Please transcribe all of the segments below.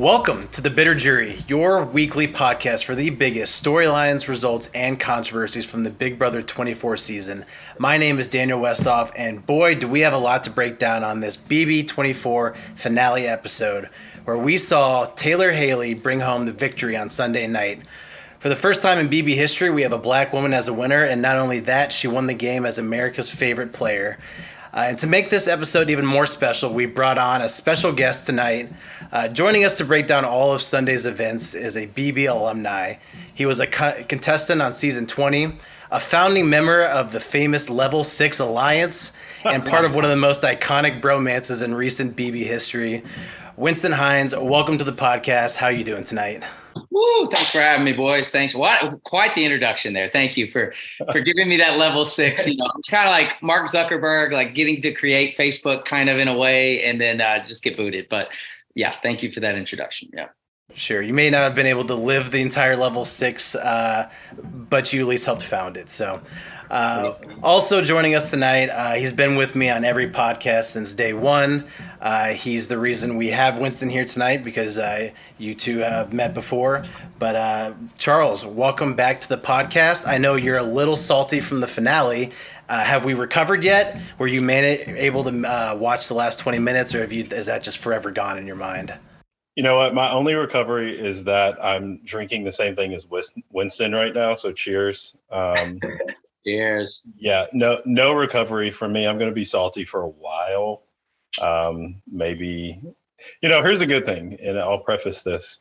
Welcome to The Bitter Jury, your weekly podcast for the biggest storylines, results, and controversies from the Big Brother 24 season. My name is Daniel Westhoff, and boy, do we have a lot to break down on this BB24 finale episode, where we saw Taylor Haley bring home the victory on Sunday night. For the first time in BB history, we have a black woman as a winner, and not only that, she won the game as America's favorite player. And to make this episode even more special, we brought on a special guest tonight. Joining us to break down all of Sunday's events is a BB alumni. He was a contestant on season 20, a founding member of the famous Level 6 Alliance, and part of one of the most iconic bromances in recent BB history. Winston Hines, welcome to the podcast. How are you doing tonight? Woo, thanks for having me, boys. Thanks. What quite the introduction there. Thank you for giving me that level 6. You know, it's kind of like Mark Zuckerberg, like getting to create Facebook kind of in a way and then just get booted. But yeah, thank you for that introduction. Yeah. Sure. You may not have been able to live the entire level 6, but you at least helped found it. So also joining us tonight, he's been with me on every podcast since day one. He's the reason we have Winston here tonight because you two have met before. But Charles, welcome back to the podcast. I know you're a little salty from the finale. Have we recovered yet? Were you able to watch the last 20 minutes, or is that just forever gone in your mind? You know what? My only recovery is that I'm drinking the same thing as Winston right now. So cheers. Cheers. Yeah, no recovery for me. I'm going to be salty for a while. Maybe, here's a good thing, and I'll preface this.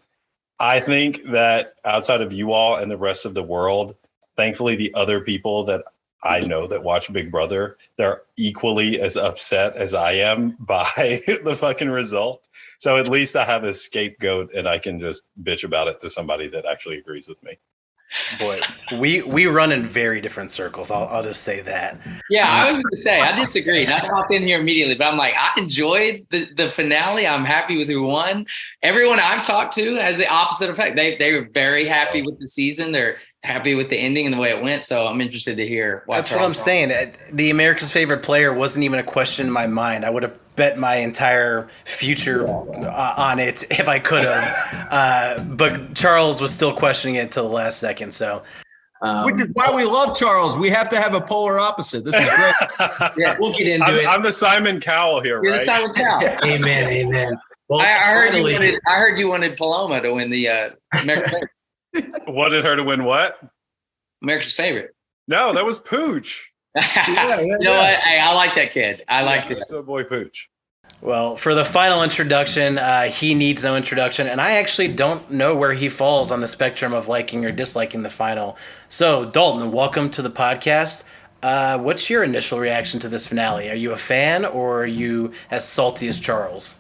I think that outside of you all and the rest of the world, thankfully, the other people that I know that watch Big Brother, they're equally as upset as I am by the fucking result. So at least I have a scapegoat and I can just bitch about it to somebody that actually agrees with me. Boy, we run in very different circles. I'll just say that. Yeah, I was going to say, I disagree. Not to hop in here immediately, but I'm like, I enjoyed the finale. I'm happy with who won. Everyone I've talked to has the opposite effect. They were very happy with the season. They're happy with the ending and the way it went. So I'm interested to hear why. That's what I'm saying. The America's favorite player wasn't even a question in my mind. I would have bet my entire future on it if I could have. But Charles was still questioning it till the last second. So, which is why we love Charles. We have to have a polar opposite. This is great. Yeah, we'll get into it. I'm the Simon Cowell here, You're right? the Simon Cowell. Amen. Well, I heard you wanted Paloma to win the America's favorite. Wanted her to win what? America's favorite. No, that was Pooch. You know what? Hey, I like that kid. I like it. So boy Pooch. Well, for the final introduction, he needs no introduction, and I actually don't know where he falls on the spectrum of liking or disliking the final. So, Dalton, welcome to the podcast. What's your initial reaction to this finale? Are you a fan, or are you as salty as Charles?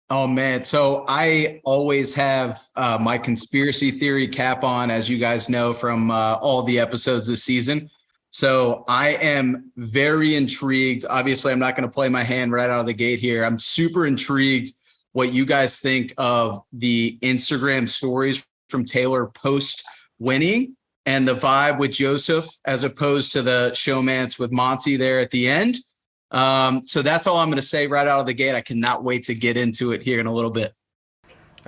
Oh, man. So I always have my conspiracy theory cap on, as you guys know from all the episodes this season. So I am very intrigued. Obviously, I'm not going to play my hand right out of the gate here. I'm super intrigued what you guys think of the Instagram stories from Taylor post winning and the vibe with Joseph as opposed to the showmance with Monty there at the end. So that's all I'm going to say right out of the gate. I cannot wait to get into it here in a little bit.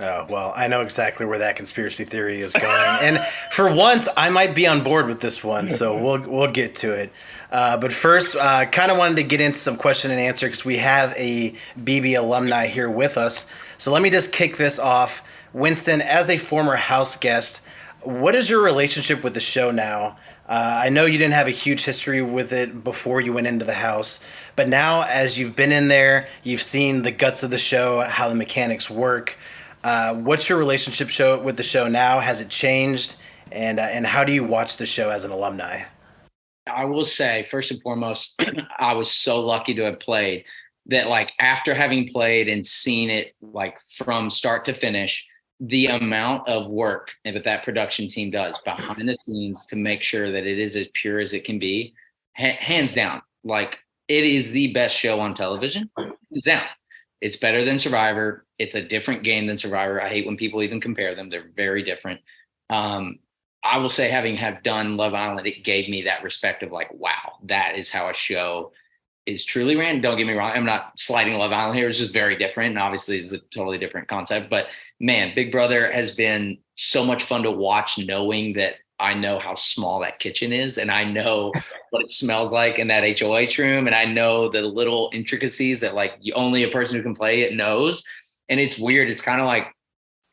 Oh, well, I know exactly where that conspiracy theory is going. And for once, I might be on board with this one, so we'll get to it. But first, kind of wanted to get into some question and answer because we have a BB alumni here with us. So let me just kick this off. Winston, as a former house guest, what is your relationship with the show now? I know you didn't have a huge history with it before you went into the house, but now as you've been in there, you've seen the guts of the show, how the mechanics work. What's your relationship with the show now? Has it changed? And how do you watch the show as an alumni? I will say, first and foremost, I was so lucky to have played that, like, after having played and seen it, like, from start to finish, the amount of work that production team does behind the scenes to make sure that it is as pure as it can be, hands down, like, it is the best show on television, hands down. It's better than Survivor. It's a different game than Survivor. I hate when people even compare them. They're very different. I will say, having done Love Island, it gave me that respect of like, wow, that is how a show is truly random. Don't get me wrong. I'm not slighting Love Island here. It's just very different. And obviously it's a totally different concept, but man, Big Brother has been so much fun to watch, knowing that I know how small that kitchen is, and I know what it smells like in that HOH room. And I know the little intricacies that like only a person who can play it knows. And it's weird. It's kind of like,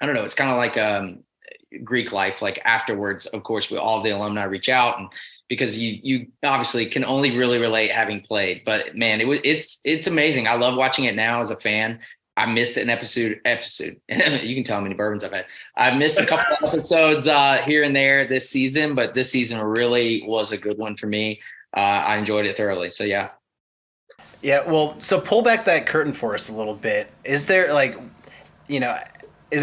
I don't know. It's kind of like Greek life. Like afterwards, of course, all the alumni reach out, and because you obviously can only really relate having played. But man, it's amazing. I love watching it now as a fan. I missed an episode. You can tell how many bourbons I've had. I missed a couple of episodes here and there this season, but this season really was a good one for me. I enjoyed it thoroughly. So yeah. Yeah. Well, so pull back that curtain for us a little bit. Is there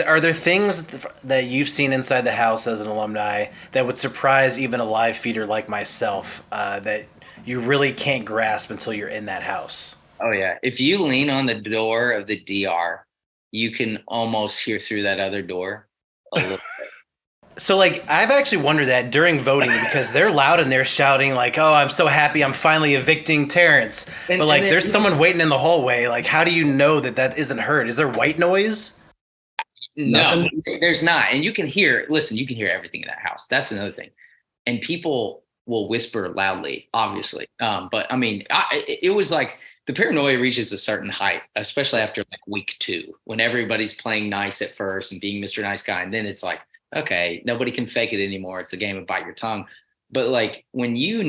are there things that you've seen inside the house as an alumni that would surprise even a live feeder like myself that you really can't grasp until you're in that house? Oh yeah. If you lean on the door of the DR, you can almost hear through that other door a little bit. So like, I've actually wondered that during voting because they're loud and they're shouting like, "Oh, I'm so happy I'm finally evicting Terrence." But like, there's someone waiting in the hallway. Like, how do you know that isn't heard? Is there white noise? No, there's not. And you can hear everything in that house. That's another thing. And people will whisper loudly, obviously. But I mean, it was like, the paranoia reaches a certain height, especially after like week 2, when everybody's playing nice at first and being Mr. Nice Guy. And then it's like, okay, nobody can fake it anymore. It's a game of bite your tongue. But like when you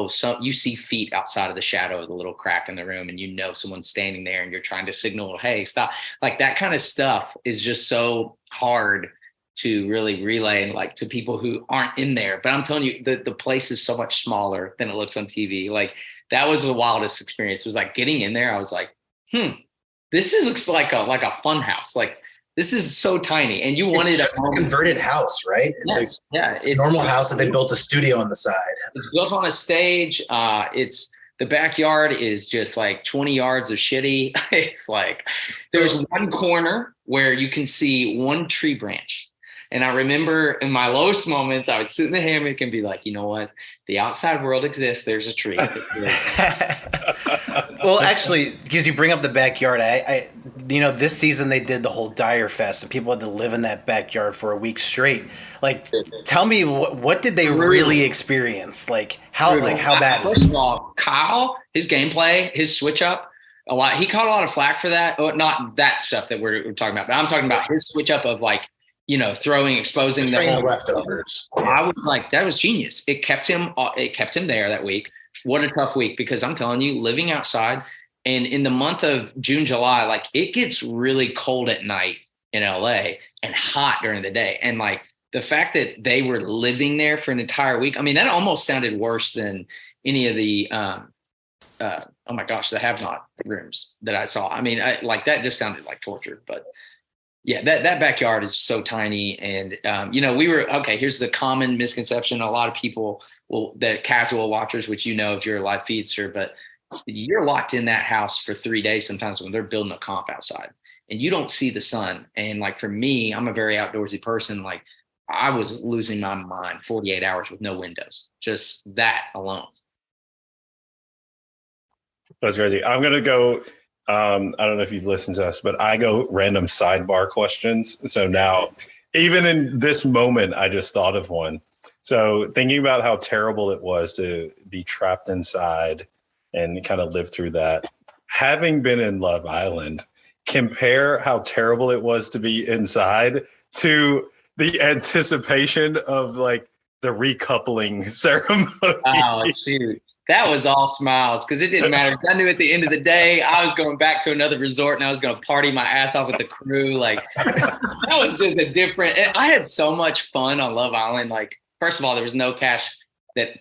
see feet outside of the shadow of the little crack in the room, and you know someone's standing there and you're trying to signal, hey, stop. Like that kind of stuff is just so hard to really relay and like to people who aren't in there. But I'm telling you, the place is so much smaller than it looks on TV. Like, that was the wildest experience. It was like getting in there. I was like, looks like a fun house. Like, this is so tiny. And you wanted a converted house, right? It's it's a normal house that they built a studio on the side. It's built on a stage. The backyard is just like 20 yards of shitty. It's like, there's one corner where you can see one tree branch. And I remember in my lowest moments, I would sit in the hammock and be like, you know what? The outside world exists. There's a tree. Well, actually, because you bring up the backyard, I this season they did the whole Dyer Fest, and people had to live in that backyard for a week straight. Like, tell me, what did they really experience? Like, how bad is it? First of all, Kyle, his gameplay, his switch up, he caught a lot of flack for that. Oh, not that stuff that we're talking about, but I'm talking about his switch up of like, exposing the whole leftovers. I was like, that was genius. It kept him there that week. What a tough week, because I'm telling you, living outside, and in the month of June, July, like it gets really cold at night in LA and hot during the day. And like the fact that they were living there for an entire week, I mean, that almost sounded worse than any of the, oh my gosh, the have not rooms that I saw. I mean, that just sounded like torture, but yeah, that backyard is so tiny. And, here's the common misconception. A lot of people that casual watchers, which, if you're a live feedster, but you're locked in that house for 3 days sometimes when they're building a comp outside and you don't see the sun. And like, for me, I'm a very outdoorsy person. Like, I was losing my mind 48 hours with no windows, just that alone. That's crazy. I'm going to go. I don't know if you've listened to us, but I go random sidebar questions. So now, even in this moment, I just thought of one. So thinking about how terrible it was to be trapped inside and kind of live through that. Having been in Love Island, compare how terrible it was to be inside to the anticipation of like the recoupling ceremony. Oh, shoot. That was all smiles, because it didn't matter. I knew at the end of the day, I was going back to another resort and I was going to party my ass off with the crew. Like, that was just I had so much fun on Love Island. Like, first of all, there was no cash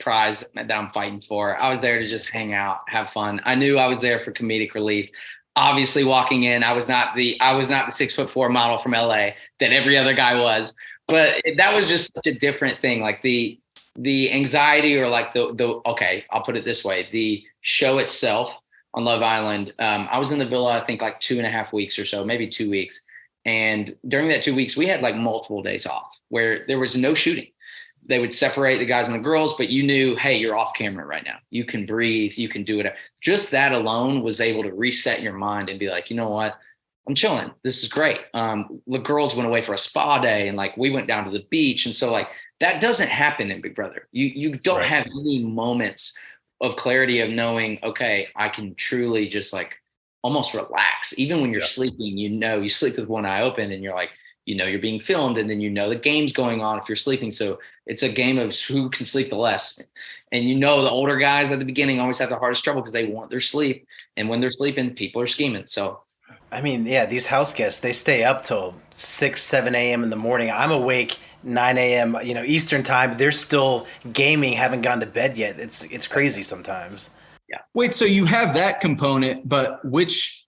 prize that I'm fighting for. I was there to just hang out, have fun. I knew I was there for comedic relief. Obviously, walking in, I was not the 6'4" model from LA that every other guy was, but that was just such a different thing. Like the anxiety, or like okay, I'll put it this way. The show itself on Love Island, I was in the villa, I think like 2.5 weeks or so, maybe 2 weeks. And during that 2 weeks, we had like multiple days off where there was no shooting. they would separate the guys and the girls, but you knew, hey, you're off camera right now. You can breathe, you can do it. Just that alone was able to reset your mind and be like, you know what? I'm chilling. This is great. The girls went away for a spa day and like we went down to the beach. And so like that doesn't happen in Big Brother. You don't Right. have any moments of clarity of knowing, okay, I can truly just like almost relax. Even when you're sleeping, you sleep with one eye open and you're like, you're being filmed, and then the game's going on if you're sleeping. So it's a game of who can sleep the less. And the older guys at the beginning always have the hardest trouble because they want their sleep. And when they're sleeping, people are scheming. So I mean, yeah, these house guests, they stay up till 6, 7 a.m. in the morning. I'm awake 9 a.m., Eastern time. They're still gaming, haven't gone to bed yet. It's crazy sometimes. Yeah. Wait, so you have that component, but which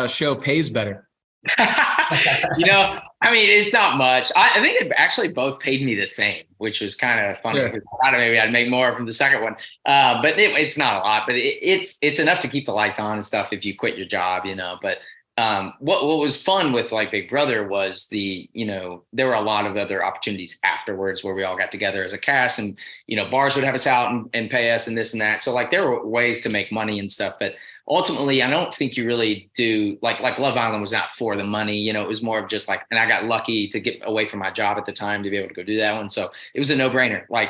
show pays better? It's not much. I think they actually both paid me the same, which was kind of funny. Yeah. Because I thought maybe I'd make more from the second one. But it's not a lot, but it's enough to keep the lights on and stuff if you quit your job, But what was fun with like Big Brother was there were a lot of other opportunities afterwards where we all got together as a cast, and bars would have us out and pay us and this and that. So like there were ways to make money and stuff, but ultimately I don't think you really do like Love Island was not for the money. It was more of just like, and I got lucky to get away from my job at the time to be able to go do that one. So it was a no-brainer. Like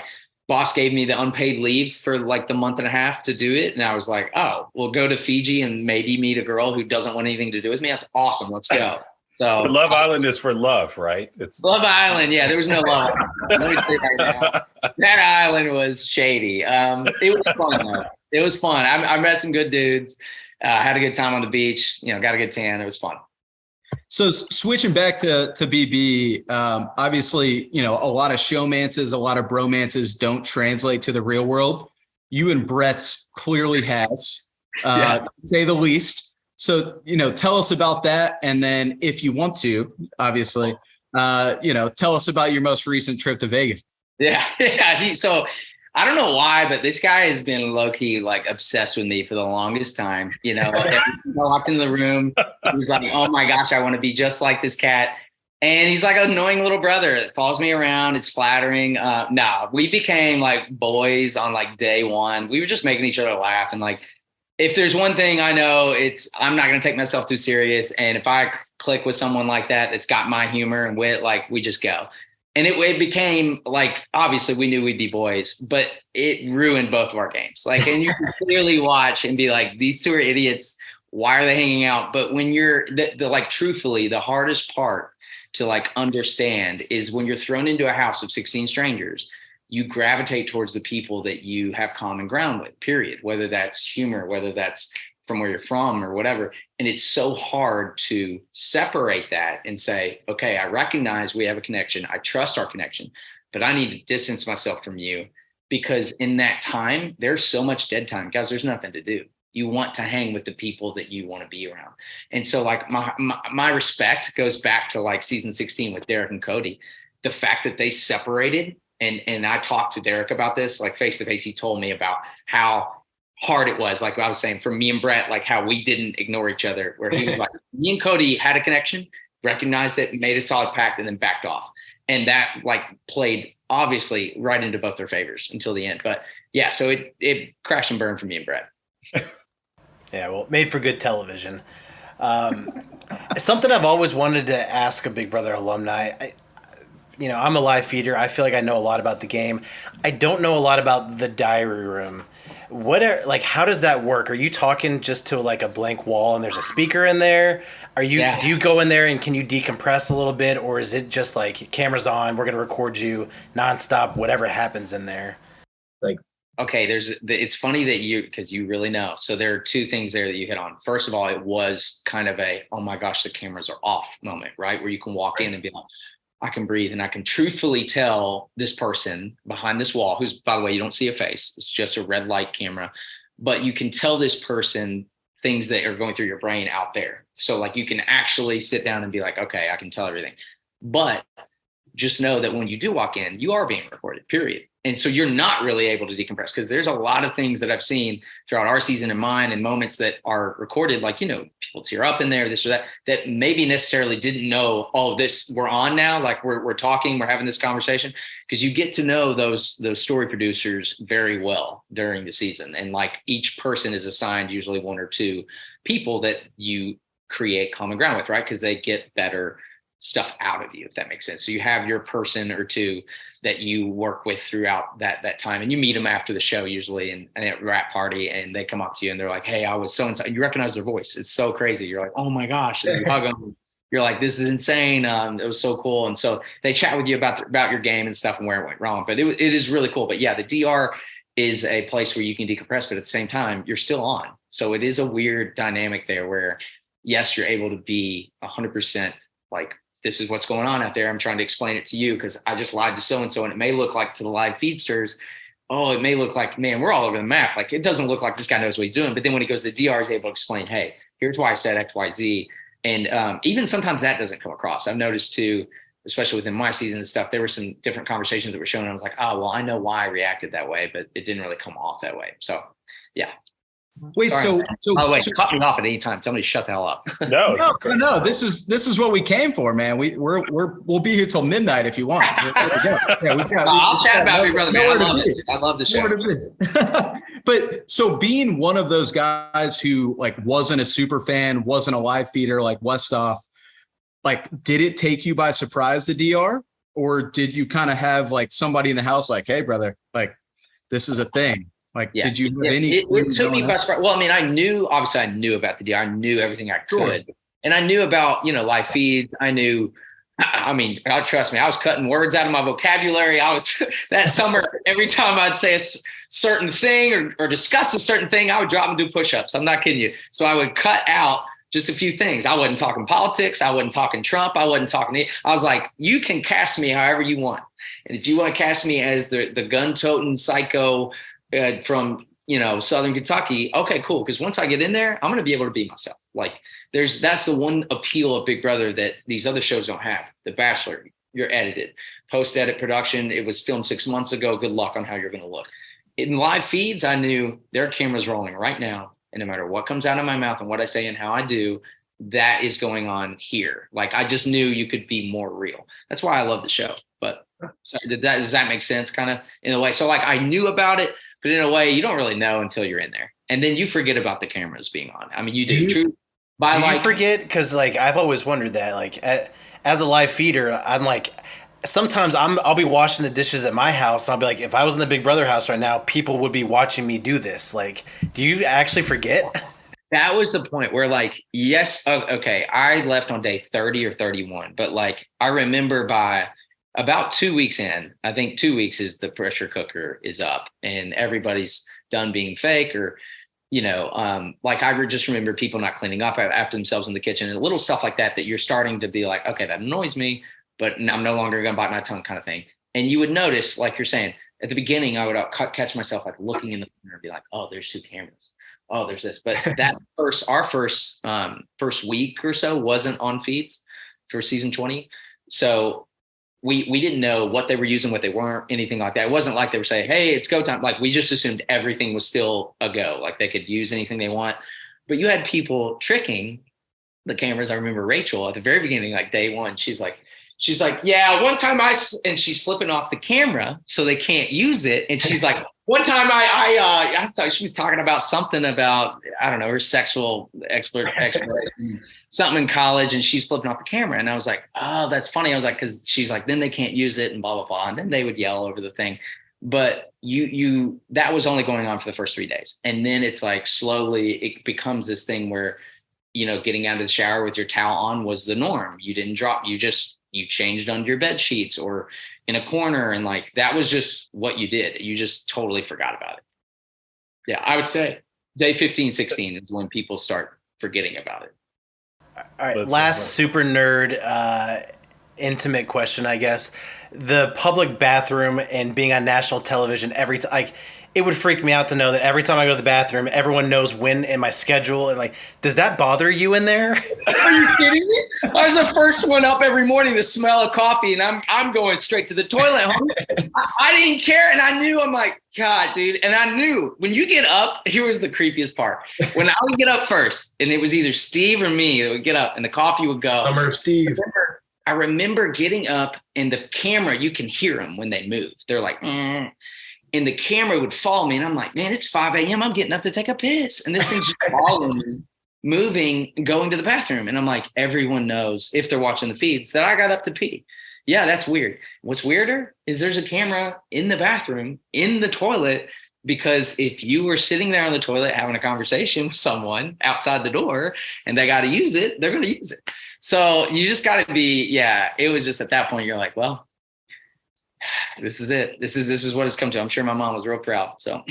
boss gave me the unpaid leave for like the month and a half to do it. And I was like, oh, we'll go to Fiji and maybe meet a girl who doesn't want anything to do with me. That's awesome. Let's go. So Love Island is for love, right? It's Love Island. Yeah, there was no love. Let me say right now. That island was shady. It was fun though. It was fun. I met some good dudes. Had a good time on the beach. Got a good tan. It was fun. So switching back to BB, obviously, a lot of showmances, a lot of bromances don't translate to the real world. You and Brett's clearly has, to say the least. So, tell us about that. And then if you want to, obviously, tell us about your most recent trip to Vegas. Yeah. So I don't know why, but this guy has been low-key like obsessed with me for the longest time. I walked into the room, he was like, oh my gosh, I want to be just like this cat. And he's like an annoying little brother that follows me around. It's flattering. We became like boys on like day one. We were just making each other laugh. And like, if there's one thing I know, I'm not going to take myself too serious. And if I click with someone like that's got my humor and wit, like we just go. And it became like, obviously we knew we'd be boys, but it ruined both of our games. Like, and you can clearly watch and be like, these two are idiots. Why are they hanging out? But when you're like, truthfully, the hardest part to like understand is when you're thrown into a house of 16 strangers, you gravitate towards the people that you have common ground with, period. Whether that's humor, whether that's from where you're from or whatever. And it's so hard to separate that and say, okay, I recognize we have a connection. I trust our connection, but I need to distance myself from you because in that time, there's so much dead time. Guys, there's nothing to do. You want to hang with the people that you want to be around. And so like my respect goes back to like season 16 with Derek and Cody. The fact that they separated, and I talked to Derek about this, like face to face, he told me about how hard it was. Like I was saying, for me and Brett, like how we didn't ignore each other, where he was like, me and Cody had a connection, recognized it, made a solid pact, and then backed off. And that like played obviously right into both their favors until the end. But yeah, so it crashed and burned for me and Brett. Yeah, well, made for good television. Something I've always wanted to ask a Big Brother alumni. I'm a live feeder. I feel like I know a lot about the game. I don't know a lot about the diary room. How does that work? Are you talking just to like a blank wall and there's a speaker in there? Do you go in there and can you decompress a little bit, or is it just like cameras on, we're going to record you nonstop, whatever happens in there? Okay, it's funny that because you really know. So there are two things there that you hit on. First of all, it was kind of a, oh my gosh, the cameras are off moment, right? Where you can walk in and be like, I can breathe and I can truthfully tell this person behind this wall, who's, by the way, you don't see a face. It's just a red light camera, but you can tell this person things that are going through your brain out there. So like you can actually sit down and be like, okay, I can tell everything. But just know that when you do walk in, you are being recorded, period. And so you're not really able to decompress, because there's a lot of things that I've seen throughout our season and mine, and moments that are recorded, like, people tear up in there, this or that, that maybe necessarily didn't know, oh, this, we're on now. Like we're talking, we're having this conversation, because you get to know those story producers very well during the season. And like each person is assigned usually one or two people that you create common ground with, right? Because they get better stuff out of you, if that makes sense. So you have your person or two that you work with throughout that time, and you meet them after the show usually and at a wrap party, and they come up to you and they're like, hey, I was so-and-so. You recognize their voice. It's so crazy. You're like, oh my gosh. And you hug them. You're like, this is insane. It was so cool. And so they chat with you about your game and stuff and where it went wrong. But it is really cool. But yeah, the DR is a place where you can decompress, but at the same time, you're still on. So it is a weird dynamic there where, yes, you're able to be 100% like, this is what's going on out there. I'm trying to explain it to you because I just lied to so-and-so, and it may look like to the live feedsters, oh, it may look like, man, we're all over the map. Like, it doesn't look like this guy knows what he's doing. But then when he goes to the DR, he's able to explain, hey, here's why I said X, Y, Z. And even sometimes that doesn't come across. I've noticed too, especially within my season and stuff, there were some different conversations that were shown. And I was like, oh, well, I know why I reacted that way, but it didn't really come off that way. So, yeah. Wait, Sorry. so by the way, cut me off at any time. Tell me to shut the hell up. No. No. This is what we came for, man. We'll be here till midnight if you want. I'll chat about Big Brother, man. I love the show. But so being one of those guys who like wasn't a super fan, wasn't a live feeder like Westhoff, like, did it take you by surprise, the DR, or did you kind of have like somebody in the house like, hey, brother, like this is a thing? Like, yeah. Did you have any? It took me by surprise. Well, I mean, I knew about the DR. I knew everything I could. Sure. And I knew about, live feeds. I knew, trust me, I was cutting words out of my vocabulary. That summer, every time I'd say a certain thing or discuss a certain thing, I would drop and do push-ups. I'm not kidding you. So I would cut out just a few things. I wasn't talking politics. I wasn't talking Trump. I wasn't talking. I was like, you can cast me however you want. And if you want to cast me as the gun-toting psycho from Southern Kentucky, okay, cool. Because once I get in there, I'm going to be able to be myself. Like that's the one appeal of Big Brother that these other shows don't have. The Bachelor, you're edited, post-edit production. It was filmed 6 months ago. Good luck on how you're going to look. In live feeds, I knew there are cameras rolling right now, and no matter what comes out of my mouth and what I say and how I do, that is going on here. Like I just knew you could be more real. That's why I love the show. But so does that make sense? Kind of in a way. So like I knew about it. But in a way, you don't really know until you're in there. And then you forget about the cameras being on. I mean, you do. Do you forget? Because, like, I've always wondered that. Like, as a live feeder, I'm like, sometimes I'll be washing the dishes at my house. And I'll be like, if I was in the Big Brother house right now, people would be watching me do this. Like, do you actually forget? That was the point where, like, yes, okay, I left on day 30 or 31. But, like, I remember by about 2 weeks in, I think 2 weeks is the pressure cooker is up and everybody's done being fake or, like I just remember people not cleaning up after themselves in the kitchen and little stuff like that you're starting to be like, okay, that annoys me, but I'm no longer going to bite my tongue kind of thing. And you would notice, like you're saying, at the beginning, I would catch myself like looking in the corner and be like, oh, there's two cameras. Oh, there's this. But that our first week or so wasn't on feeds for season 20. So we didn't know what they were using, what they weren't, anything like that. It wasn't like they were saying, hey, it's go time. Like we just assumed everything was still a go. Like they could use anything they want. But you had people tricking the cameras. I remember Rachel at the very beginning, like day one, she's like, yeah, one time and she's flipping off the camera so they can't use it. And she's like, one time I thought she was talking about something about, I don't know, her sexual exploration, something in college, and she's flipping off the camera. And I was like, oh, that's funny. I was like, because she's like, then they can't use it and blah, blah, blah. And then they would yell over the thing. But that was only going on for the first 3 days. And then it's like slowly it becomes this thing where, getting out of the shower with your towel on was the norm. You didn't drop, you changed under your bed sheets or in a corner. And like, that was just what you did. You just totally forgot about it. Yeah. I would say day 15, 16 is when people start forgetting about it. All right. Last super nerd, intimate question, I guess. The public bathroom and being on national television every time, like, it would freak me out to know that every time I go to the bathroom, everyone knows when in my schedule. And like, does that bother you in there? Are you kidding me? I was the first one up every morning to smell of coffee, and I'm going straight to the toilet. I didn't care, and I knew. I'm like, God, dude. And I knew when you get up. Here was the creepiest part. When I would get up first, and it was either Steve or me that would get up, and the coffee would go. Summer of Steve. I remember getting up, and the camera, you can hear them when they move. They're like, and the camera would follow me, and I'm like, man, it's 5 a.m. I'm getting up to take a piss, and this thing's just following me, moving, going to the bathroom. And I'm like, everyone knows if they're watching the feeds that I got up to pee. Yeah, that's weird. What's weirder is there's a camera in the bathroom, in the toilet, because if you were sitting there on the toilet having a conversation with someone outside the door and they got to use it, they're going to use it. So you just got to be, it was just at that point, you're like, well, this is it. This is what it's come to. I'm sure my mom was real proud. So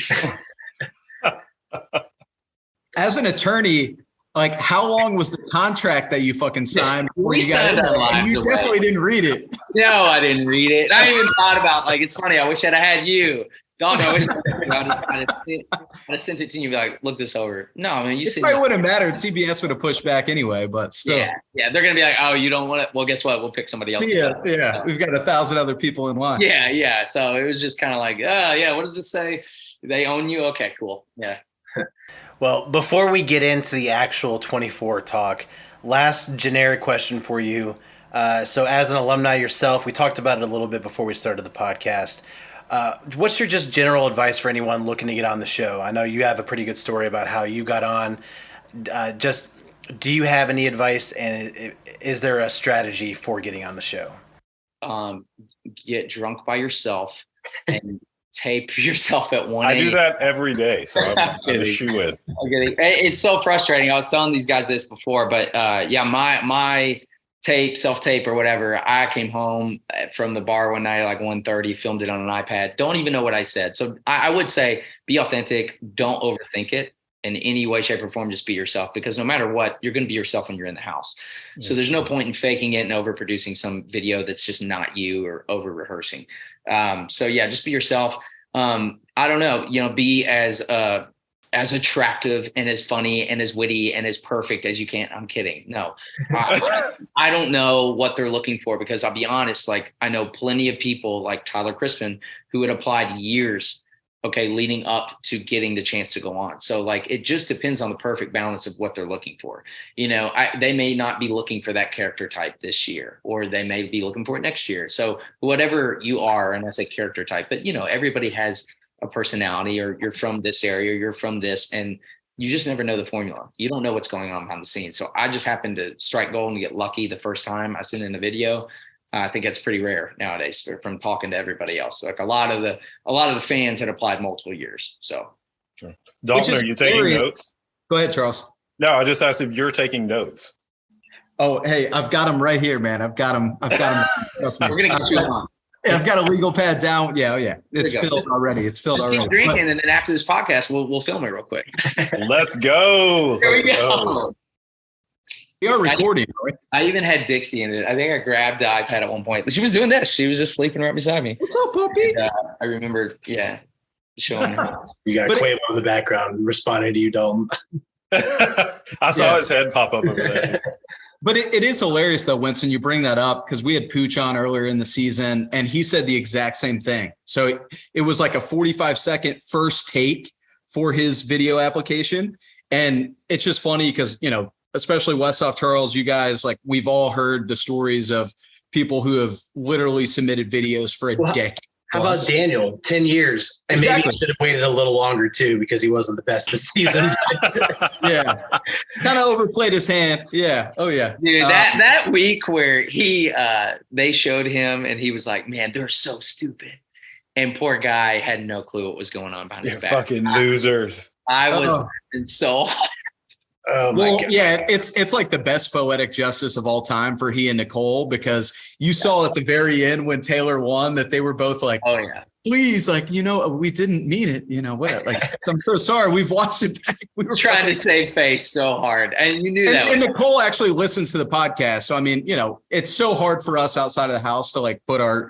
as an attorney, like how long was the contract that you fucking signed? We signed our lives You away. definitely didn't read it. No, I didn't read it. I even thought about, like, it's funny. I wish I'd have had you. Dog, I wish I'd have sent it to you and be like, look this over. No, I mean, you It see. probably wouldn't have mattered. CBS would have pushed back anyway, but still. Yeah. They're going to be like, oh, you don't want it? Well, guess what? We'll pick somebody else. See ya. Yeah. We've got 1,000 other people in line. Yeah. So it was just kind of like, what does this say? They own you? Okay, cool. Yeah. Well, before we get into the actual 24 talk, last generic question for you. So as an alumni yourself, we talked about it a little bit before we started the podcast. What's your just general advice for anyone looking to get on the show? I know you have a pretty good story about how you got on. Just do you have any advice, and is there a strategy for getting on the show? Get drunk by yourself and tape yourself at 1 a.m. I do that every day, so I'm a shoe-in. It's so frustrating. I was telling these guys this before, but my self-tape or whatever, I came home from the bar one night at like 1:30, filmed it on an iPad. Don't even know what I said. So I would say be authentic. Don't overthink it in any way, shape, or form. Just be yourself, because no matter what, you're going to be yourself when you're in the house. Yeah. So there's no point in faking it and overproducing some video that's just not you, or over rehearsing. Just be yourself. I don't know, be as attractive and as funny and as witty and as perfect as you can. I'm kidding. No, I don't know what they're looking for, because I'll be honest, like I know plenty of people like Tyler Crispin who had applied years, leading up to getting the chance to go on. So like, it just depends on the perfect balance of what they're looking for. They may not be looking for that character type this year, or they may be looking for it next year. So whatever you are, and I say character type, but everybody has a personality, or you're from this area, or you're from this, and you just never know the formula. You don't know what's going on behind the scenes. So I just happened to strike gold and get lucky the first time I sent in a video. I think that's pretty rare nowadays from talking to everybody else. Like a lot of the fans had applied multiple years. So, sure. Dalton, are you taking notes? Go ahead, Charles. No, I just asked if you're taking notes. Oh, hey, I've got them right here, man. I've got them. Trust me. We're gonna get you on. Yeah, I've got a legal pad down. Yeah. It's filled already. Just keep drinking, and then after this podcast, we'll film it real quick. Let's go. Here we go. We are recording, right? I even had Dixie in it. I think I grabbed the iPad at one point. She was doing this. She was just sleeping right beside me. What's up, puppy? And, I remember, showing her. You got Quavo in the background responding to you, Dalton. I saw his head pop up over there. But it is hilarious, though, Winston, you bring that up, because we had Pooch on earlier in the season, and he said the exact same thing. So it was like a 45-second first take for his video application. And it's just funny because, especially Westhoff, Charles, you guys, like we've all heard the stories of people who have literally submitted videos for a decade. How about Daniel? 10 years. And maybe he should have waited a little longer too, because he wasn't the best this season. Yeah. Kind of overplayed his hand. Yeah. Oh yeah. Dude, that week where they showed him and he was like, man, they're so stupid. And poor guy had no clue what was going on behind his back. Fucking losers. I was laughing so hard. Oh my God. Yeah, it's like the best poetic justice of all time for he and Nicole, because you saw at the very end when Taylor won that they were both like, oh yeah, please, like, we didn't mean it, what? Like, I'm so sorry. We've watched it back. We were trying to save face so hard, and you knew that. And Nicole actually listens to the podcast, so I mean, it's so hard for us outside of the house to like put our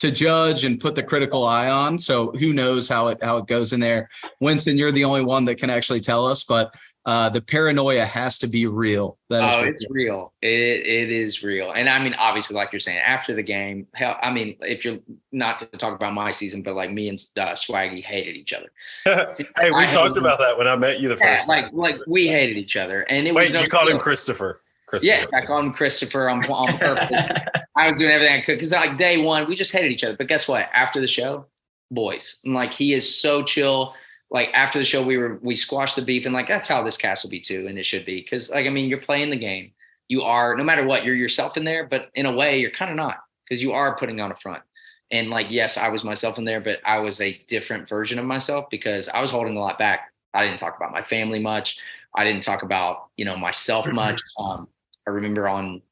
to judge and put the critical eye on. So who knows how it goes in there. Winston, you're the only one that can actually tell us, but the paranoia has to be real. It's real. It is real. And I mean, obviously, like you're saying, after the game, hell, I mean, if you're not to talk about my season, but like me and Swaggy hated each other. Hey, we talked about that when I met you the first time. Like we hated each other. And it Wait, was you called him Christopher. Yes, I called him Christopher on purpose. I was doing everything I could because like day one, we just hated each other. But guess what? After the show, boys, I'm like, he is so chill. Like after the show, we squashed the beef, and like that's how this cast will be too, and it should be because like I mean, you're playing the game. You are no matter what, you're yourself in there, but in a way, you're kind of not because you are putting on a front. And like yes, I was myself in there, but I was a different version of myself because I was holding a lot back. I didn't talk about my family much. I didn't talk about myself much. I remember on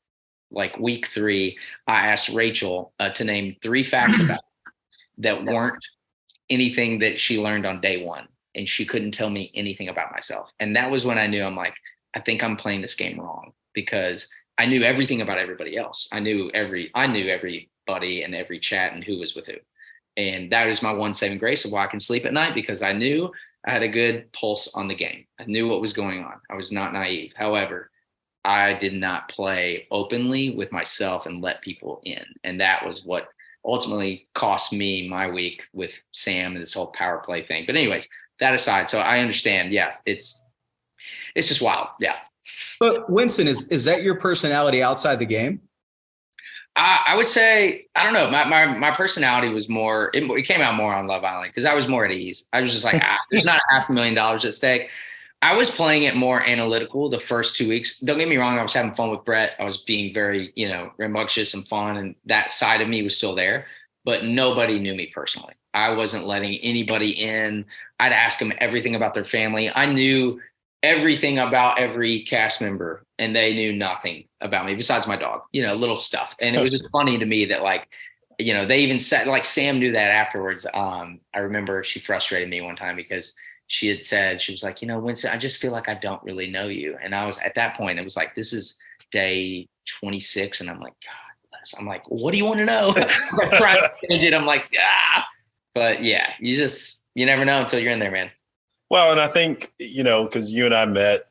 like week 3, I asked Rachel to name 3 facts about that weren't anything that she learned on day 1. And she couldn't tell me anything about myself. And that was when I knew I'm like, I think I'm playing this game wrong because I knew everything about everybody else. I knew everybody and every chat and who was with who. And that is my one saving grace of why I can sleep at night because I knew I had a good pulse on the game. I knew what was going on. I was not naive. However, I did not play openly with myself and let people in. And that was what ultimately cost me my week with Sam and this whole power play thing. But anyways, that aside, so I understand. Yeah, it's just wild. Yeah. But Winston, is that your personality outside the game? I would say, I don't know. My personality was more, it came out more on Love Island because I was more at ease. I was just like, there's not $500,000 at stake. I was playing it more analytical the first 2 weeks. Don't get me wrong. I was having fun with Brett. I was being very, rambunctious and fun. And that side of me was still there, but nobody knew me personally. I wasn't letting anybody in. I'd ask them everything about their family. I knew everything about every cast member and they knew nothing about me besides my dog, little stuff. And it was just funny to me that like, they even said like Sam knew that afterwards. I remember she frustrated me one time because she had said, she was like, Winston, I just feel like I don't really know you. And I was at that point, it was like, this is day 26. And I'm like, God bless. I'm like, what do you want to know? I'm trying to change it. I'm like, but yeah, you never know until you're in there, man. Well, and I think, because you and I met,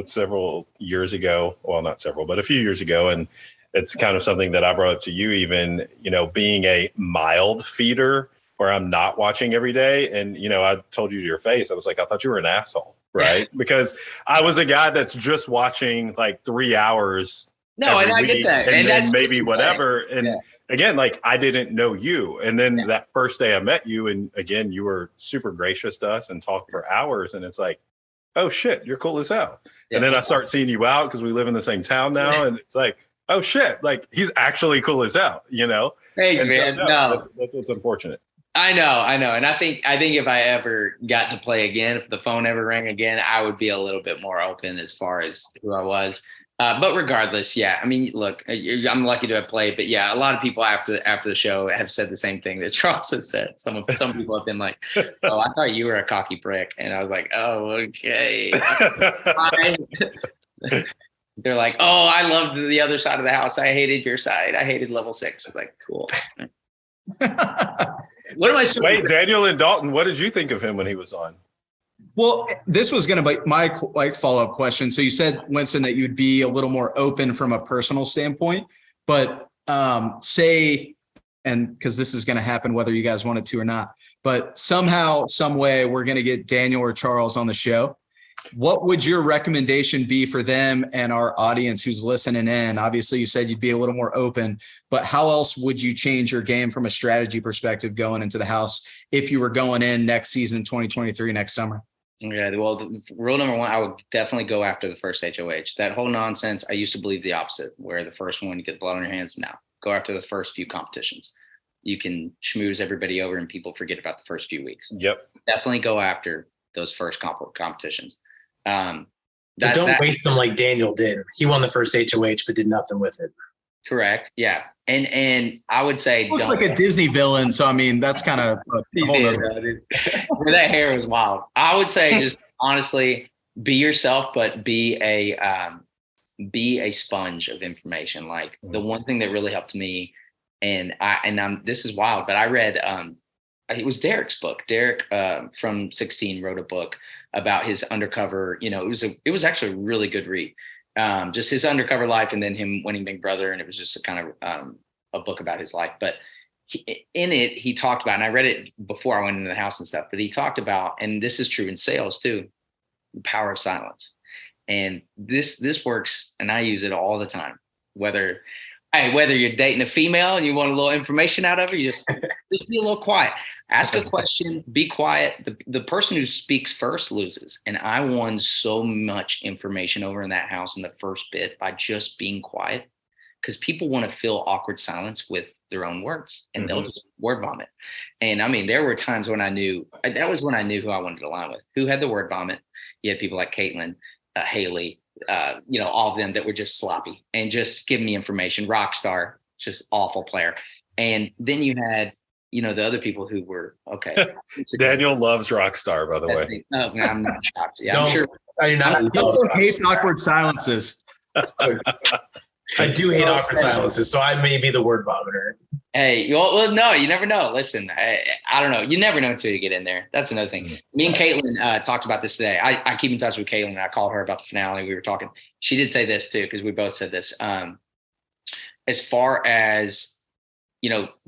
several years ago, well, not several, but a few years ago. And it's kind of something that I brought up to you even, being a mild feeder where I'm not watching every day. And, I told you to your face, I was like, I thought you were an asshole, right? Because I was a guy that's just watching like 3 hours. No, and I get that. And then maybe whatever. And again, like I didn't know you. And then that first day I met you, and again, you were super gracious to us and talked for hours. And it's like, oh shit, you're cool as hell. Yeah. And then I start seeing you out because we live in the same town now. And it's like, oh shit, like he's actually cool as hell, Thanks, and man. So, that's what's unfortunate. I know. And I think if I ever got to play again, if the phone ever rang again, I would be a little bit more open as far as who I was. But regardless, yeah, I mean, look, I'm lucky to have played, but yeah, a lot of people after the show have said the same thing that Charles has said. Some people have been like, oh, I thought you were a cocky prick. And I was like, oh, okay. They're like, oh, I loved the other side of the house. I hated your side. I hated level 6. I was like, cool. What am I supposed Wait, Daniel and Dalton, what did you think of him when he was on? Well, this was going to be my follow-up question. So you said, Winston, that you'd be a little more open from a personal standpoint, but say, and because this is going to happen whether you guys want it to or not, but somehow, some way, we're going to get Daniel or Charles on the show. What would your recommendation be for them and our audience who's listening in? Obviously, you said you'd be a little more open, but how else would you change your game from a strategy perspective going into the house if you were going in next season, 2023, next summer? Yeah, well, rule number 1, I would definitely go after the first HOH. That whole nonsense, I used to believe the opposite, where the first one, you get blood on your hands. Now, go after the first few competitions. You can schmooze everybody over and people forget about the first few weeks. Yep. Definitely go after those first competitions. But don't waste them like Daniel did. He won the first HOH, but did nothing with it. Correct. Yeah. And I would say looks like a Disney villain. So I mean, that's kind of a whole other. Where that hair was wild. I would say just honestly be yourself, but be a sponge of information. Like the one thing that really helped me And this is wild, but I read, it was Derek's book. Derek from 16 wrote a book about his undercover, it was actually a really good read. Just his undercover life and then him winning Big Brother. And it was just a kind of a book about his life. But in it, he talked about, and I read it before I went into the house and stuff, but he talked about, and this is true in sales too, the power of silence. And this works, and I use it all the time. Whether you're dating a female and you want a little information out of her, you just be a little quiet. Ask a question, be quiet. The person who speaks first loses. And I won so much information over in that house in the first bit by just being quiet, because people want to fill awkward silence with their own words, and they'll just word vomit. And I mean, there were times when I knew who I wanted to align with, who had the word vomit. You had people like Caitlin, Haley, all of them that were just sloppy and just giving me information. Rockstar, just awful player. And then you had, the other people who were okay. Daniel loves Rockstar, by the way. No, I'm not shocked. Yeah, No, I'm sure. I do not. Hates awkward silences. I do hate awkward silences, so I may be the word vomiter. Hey, well, no, you never know. Listen, I don't know. You never know until you get in there. That's another thing. Me and Caitlin talked about this today. I keep in touch with Caitlin. I called her about the finale. We were talking. She did say this too, because we both said this. As far as,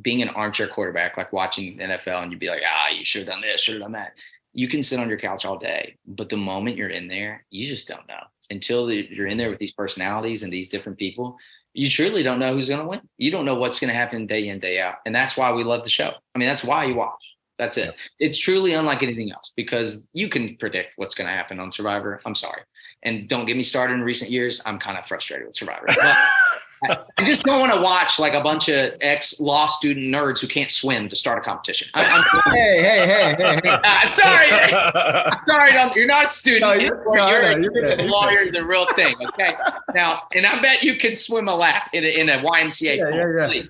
being an armchair quarterback, like watching the NFL, and you'd be like, you should have done this, should have done that. You can sit on your couch all day, but the moment you're in there, you just don't know. Until you're in there with these personalities and these different people, you truly don't know who's going to win. You don't know what's going to happen day in, day out. And that's why we love the show. I mean, that's why you watch. That's it. It's truly unlike anything else, because you can predict what's going to happen on Survivor. I'm sorry. And don't get me started in recent years. I'm kind of frustrated with Survivor. But I just don't want to watch like a bunch of ex-law student nerds who can't swim to start a competition. Hey. Sorry. You're not a student. No, you're a lawyer, the real thing. Okay. Now, and I bet you can swim a lap in a YMCA. Yeah.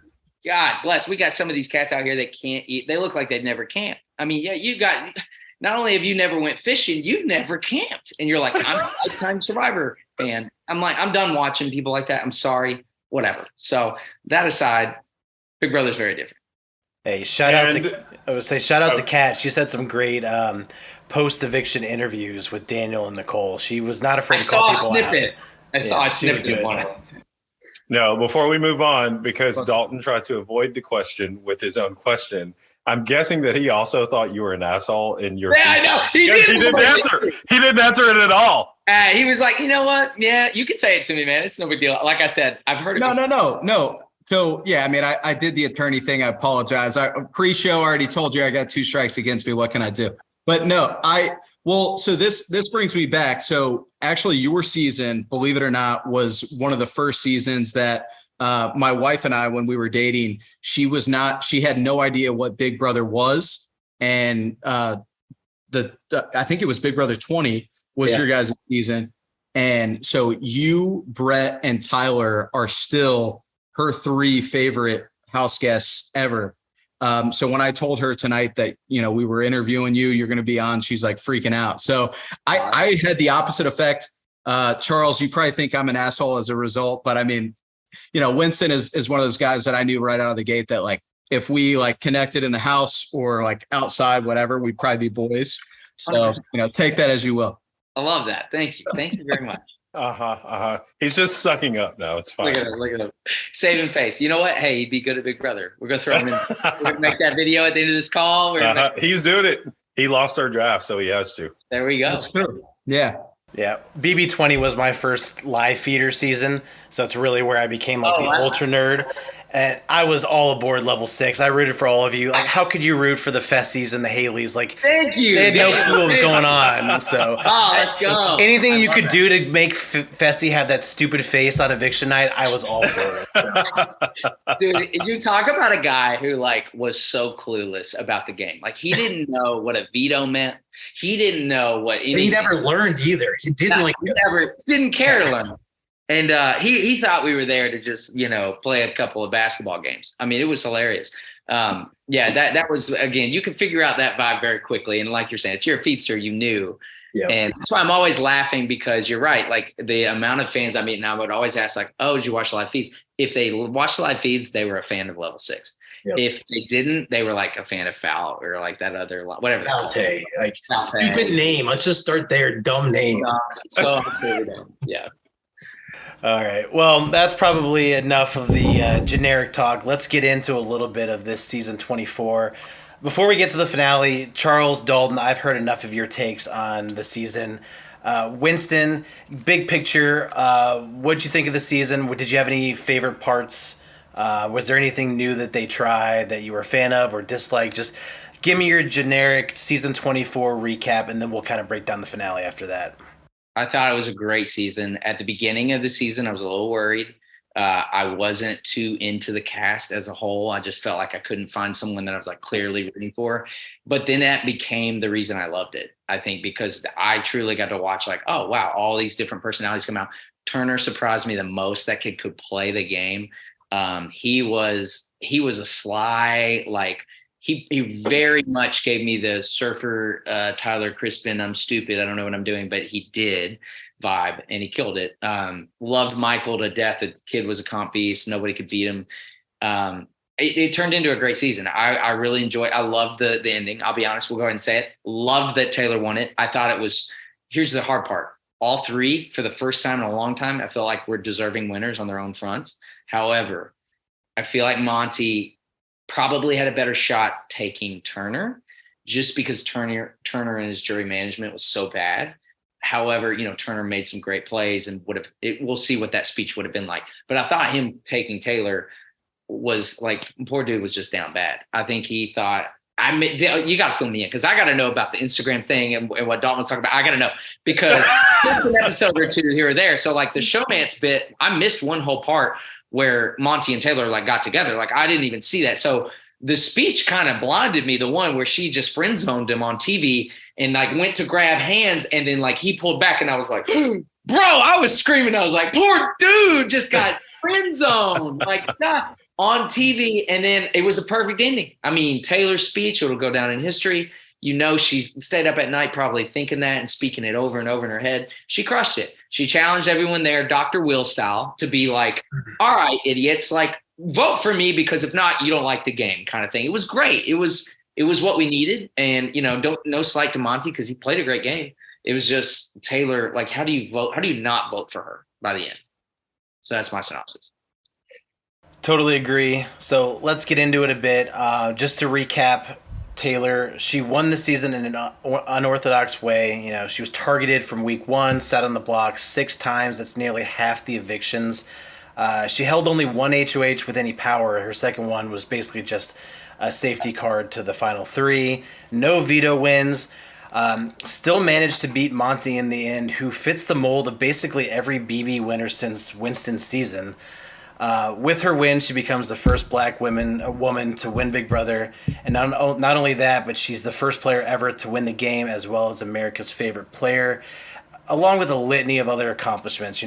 God bless. We got some of these cats out here that can't eat. They look like they've never camped. I mean, yeah, you got, not only have you never went fishing, you've never camped. And you're like, I'm a lifetime Survivor fan. I'm like, I'm done watching people like that. I'm sorry. Whatever. So that aside, Big Brother's very different. Hey, shout out to Kat. She said some great post-eviction interviews with Daniel and Nicole. She was not afraid to call people out. I saw a snippet of one of them. No, before we move on, because Dalton tried to avoid the question with his own question, I'm guessing that he also thought you were an asshole in your. Yeah, I know. He didn't answer. He didn't answer it at all. He was like, you know what? Yeah, you can say it to me, man. It's no big deal. Like I said, I've heard it. No. So, yeah, I mean, I did the attorney thing. I apologize. Pre-show, I already told you I got 2 strikes against me. What can I do? But no, so this brings me back. So actually your season, believe it or not, was one of the first seasons that my wife and I, when we were dating, she had no idea what Big Brother was. And I think it was Big Brother 20 was your guys' season. And so you, Brett, and Tyler are still her 3 favorite house guests ever. So when I told her tonight that, we were interviewing you, you're going to be on, she's like freaking out. So I had the opposite effect. Charles, you probably think I'm an asshole as a result, but I mean, Winston is one of those guys that I knew right out of the gate that like, if we like connected in the house or like outside, whatever, we'd probably be boys. So, take that as you will. I love that. Thank you. Thank you very much. He's just sucking up now. It's fine. Look at him. Saving face. You know what? Hey, he'd be good at Big Brother. We're going to throw him in. We're going to make that video at the end of this call. He's doing it. He lost our draft, so he has to. There we go. That's true. Yeah. Yeah. BB20 was my first live feeder season. So it's really where I became like ultra nerd. And I was all aboard level 6. I rooted for all of you. Like, how could you root for the Fessies and the Haleys? Like, thank you. They had no clue what was going on. So, let's go. Anything you could do to make Fessy have that stupid face on eviction night, I was all for it. Dude, you talk about a guy who like was so clueless about the game. Like, he didn't know what a veto meant. He didn't know what. He never learned either. He didn't didn't care to learn. And he thought we were there to just, play a couple of basketball games. I mean, it was hilarious. That was, again, you can figure out that vibe very quickly. And like you're saying, if you're a feedster, you knew. Yeah. And that's why I'm always laughing, because you're right. Like the amount of fans I meet now would always ask like, oh, did you watch live feeds? If they watched live feeds, they were a fan of Level 6. Yep. If they didn't, they were like a fan of Foul or like that other, whatever. Falte, like Falte. stupid name. Let's just start there. Dumb name. So absolutely dumb. Yeah. All right. Well, that's probably enough of the generic talk. Let's get into a little bit of this season 24. Before we get to the finale, Charles, Dalton, I've heard enough of your takes on the season. Winston, big picture, what'd you think of the season? Did you have any favorite parts? Was there anything new that they tried that you were a fan of or disliked? Just give me your generic season 24 recap, and then we'll kind of break down the finale after that. I thought it was a great season. At the beginning of the season, I was a little worried. I wasn't too into the cast as a whole. I just felt like I couldn't find someone that I was like clearly rooting for. But then that became the reason I loved it, I think, because I truly got to watch like, oh, wow, all these different personalities come out. Turner surprised me the most. That kid could play the game. He was a sly, like, he very much gave me the surfer Tyler Crispin, I'm stupid, I don't know what I'm doing, but he did vibe, and he killed it. Loved Michael to death. The kid was a comp beast. Nobody could beat him. It turned into a great season. I really enjoyed. I loved the ending. I'll be honest. We'll go ahead and say it. Loved that Taylor won it. I thought it was. Here's the hard part. All three, for the first time in a long time, I feel like we're deserving winners on their own fronts. However, I feel like Monty probably had a better shot taking Turner, just because Turner and his jury management was so bad. However, Turner made some great plays and we'll see what that speech would have been like. But I thought him taking Taylor was like, poor dude was just down bad. I think he thought, you got to fill me in, because I got to know about the Instagram thing and what Dalton was talking about. I got to know, because it's an episode or two here or there. So like the Showmance bit, I missed one whole part where Monty and Taylor like got together. Like I didn't even see that. So the speech kind of blinded me. The one where she just friend zoned him on TV and like went to grab hands, and then like he pulled back, and I was like, bro, I was screaming. I was like, poor dude just got friend zoned, like God, on TV. And then it was a perfect ending. I mean, Taylor's speech, it'll go down in history. She stayed up at night probably thinking that and speaking it over and over in her head. She crushed it. She challenged everyone there, Dr. Will style, to be like, all right, idiots, like vote for me, because if not, you don't like the game, kind of thing. It was great. It was what we needed. And, no slight to Monty, because he played a great game. It was just Taylor, like, how do you vote? How do you not vote for her by the end? So that's my synopsis. Totally agree. So let's get into it a bit. Just to recap, Taylor, she won the season in an unorthodox way. She was targeted from week one, sat on the block 6 times. That's nearly half the evictions. She held only one HOH with any power. Her second one was basically just a safety card to the final 3. No veto wins. Still managed to beat Monty in the end, who fits the mold of basically every BB winner since Winston's season. With her win, she becomes the first black woman to win Big Brother. And not only that, but she's the first player ever to win the game, as well as America's favorite player, along with a litany of other accomplishments.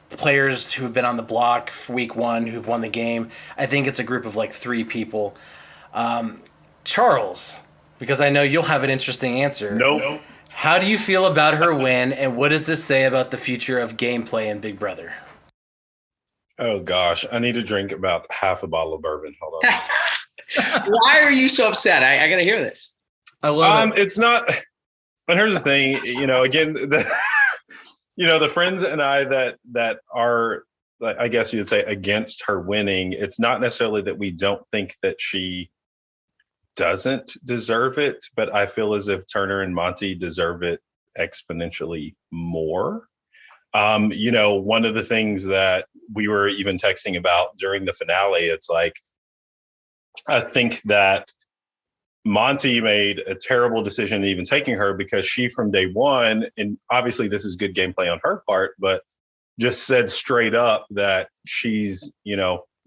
Players who've been on the block for week 1 who've won the game. I think it's a group of like 3 people. Charles, because I know you'll have an interesting answer. Nope. How do you feel about her win, and what does this say about the future of gameplay in Big Brother? Oh gosh, I need to drink about half a bottle of bourbon. Hold on. Why are you so upset? I got to hear this. I love it. It's not. But here's the thing. Again, the friends and I that are, I guess you'd say, against her winning. It's not necessarily that we don't think that she doesn't deserve it, but I feel as if Turner and Monty deserve it exponentially more. One of the things that we were even texting about during the finale, it's like, I think that Monty made a terrible decision even taking her, because she from day one, and obviously this is good gameplay on her part, but just said straight up that she's,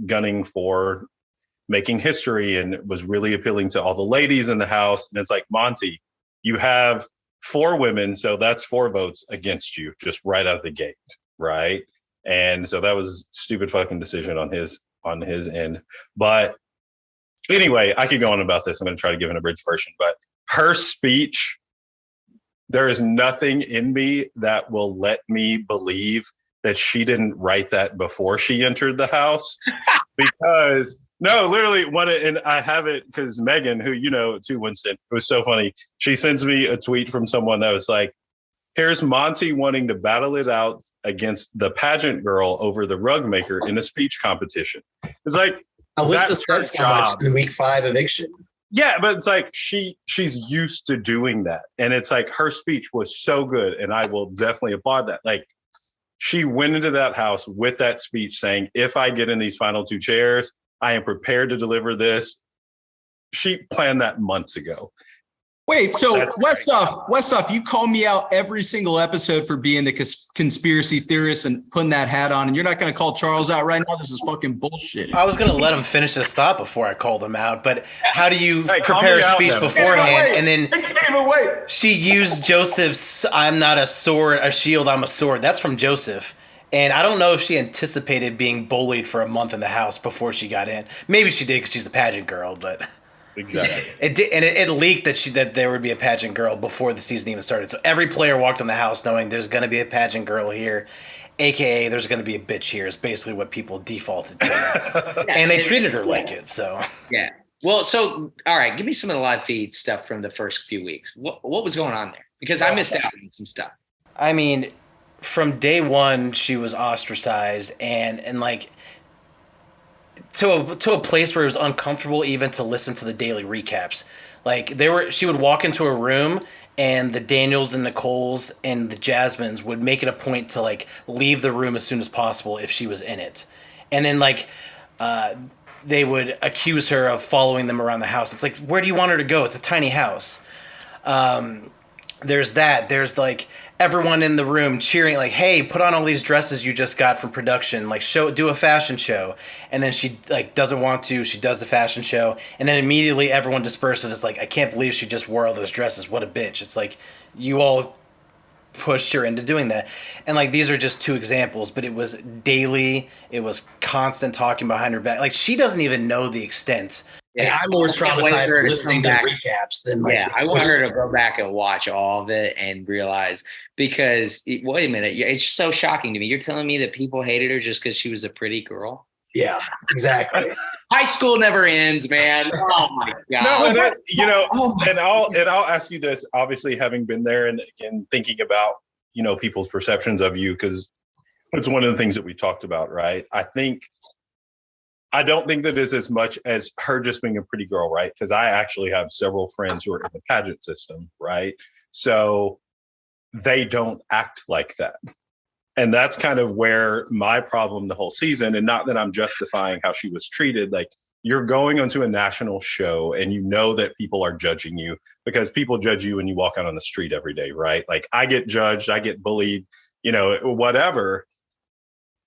gunning for making history and was really appealing to all the ladies in the house. And it's like, Monty, you have 4 women, so that's 4 votes against you just right out of the gate, right? And so that was a stupid fucking decision on his end. But anyway, I could go on about this. I'm going to try to give an abridged version, but her speech there is nothing in me that will let me believe that she didn't write that before she entered the house. Because no, literally and I have it because Megan, who you know too, Winston, it was so funny. She sends me a tweet from someone that was like, here's Monty wanting to battle it out against the pageant girl over the rug maker in a speech competition. It's like Alyssa said so much in week 5 eviction. Yeah, but it's like she's used to doing that. And it's like her speech was so good. And I will definitely applaud that. Like she went into that house with that speech saying, if I get in these final 2 chairs, I am prepared to deliver this. She planned that months ago. Wait, so Westhoff, you call me out every single episode for being the conspiracy theorist and putting that hat on, and you're not going to call Charles out right now? This is fucking bullshit. I was going to let him finish his thought before I called him out, but how do you prepare a speech beforehand? And then she used Joseph's, I'm not a sword, a shield, I'm a sword. That's from Joseph. And I don't know if she anticipated being bullied for a month in the house before she got in. Maybe she did because she's a pageant girl, but... Exactly. It did, and it leaked that there would be a pageant girl before the season even started. So every player walked in the house knowing there's going to be a pageant girl here, aka there's going to be a bitch here. Is basically what people defaulted to, and they treated her like it. So yeah. Well, so all right, give me some of the live feed stuff from the first few weeks. What was going on there? Because I missed out on some stuff. I mean, from day one, she was ostracized, and like. To a place where it was uncomfortable even to listen to the daily recaps. Like she would walk into a room and the Daniels and Nicoles and the Jasmines would make it a point to like leave the room as soon as possible if she was in it. And then like they would accuse her of following them around the house. It's like, where do you want her to go? It's a tiny house. There's that. There's like everyone in the room cheering like, hey, put on all these dresses you just got from production, like do a fashion show. And then she like doesn't want to, she does the fashion show, and then immediately everyone disperses. It's like, I can't believe she just wore all those dresses. What a bitch. It's like you all pushed her into doing that. And like these are just 2 examples, but it was daily, it was constant talking behind her back. Like she doesn't even know the extent. Yeah, I'm more traumatized listening to recaps than like. Yeah, I want her to go back and watch all of it and realize, because wait a minute, it's so shocking to me. You're telling me that people hated her just because she was a pretty girl? Yeah, exactly. High school never ends, man. Oh my god. No, and I'll ask you this. Obviously, having been there and again thinking about people's perceptions of you, because it's one of the things that we talked about, right? I don't think that it's as much as her just being a pretty girl, right? Because I actually have several friends who are in the pageant system, right? So they don't act like that. And that's kind of where my problem the whole season, and not that I'm justifying how she was treated, like you're going onto a national show and you know that people are judging you because people judge you when you walk out on the street every day, right? Like I get judged, I get bullied, whatever.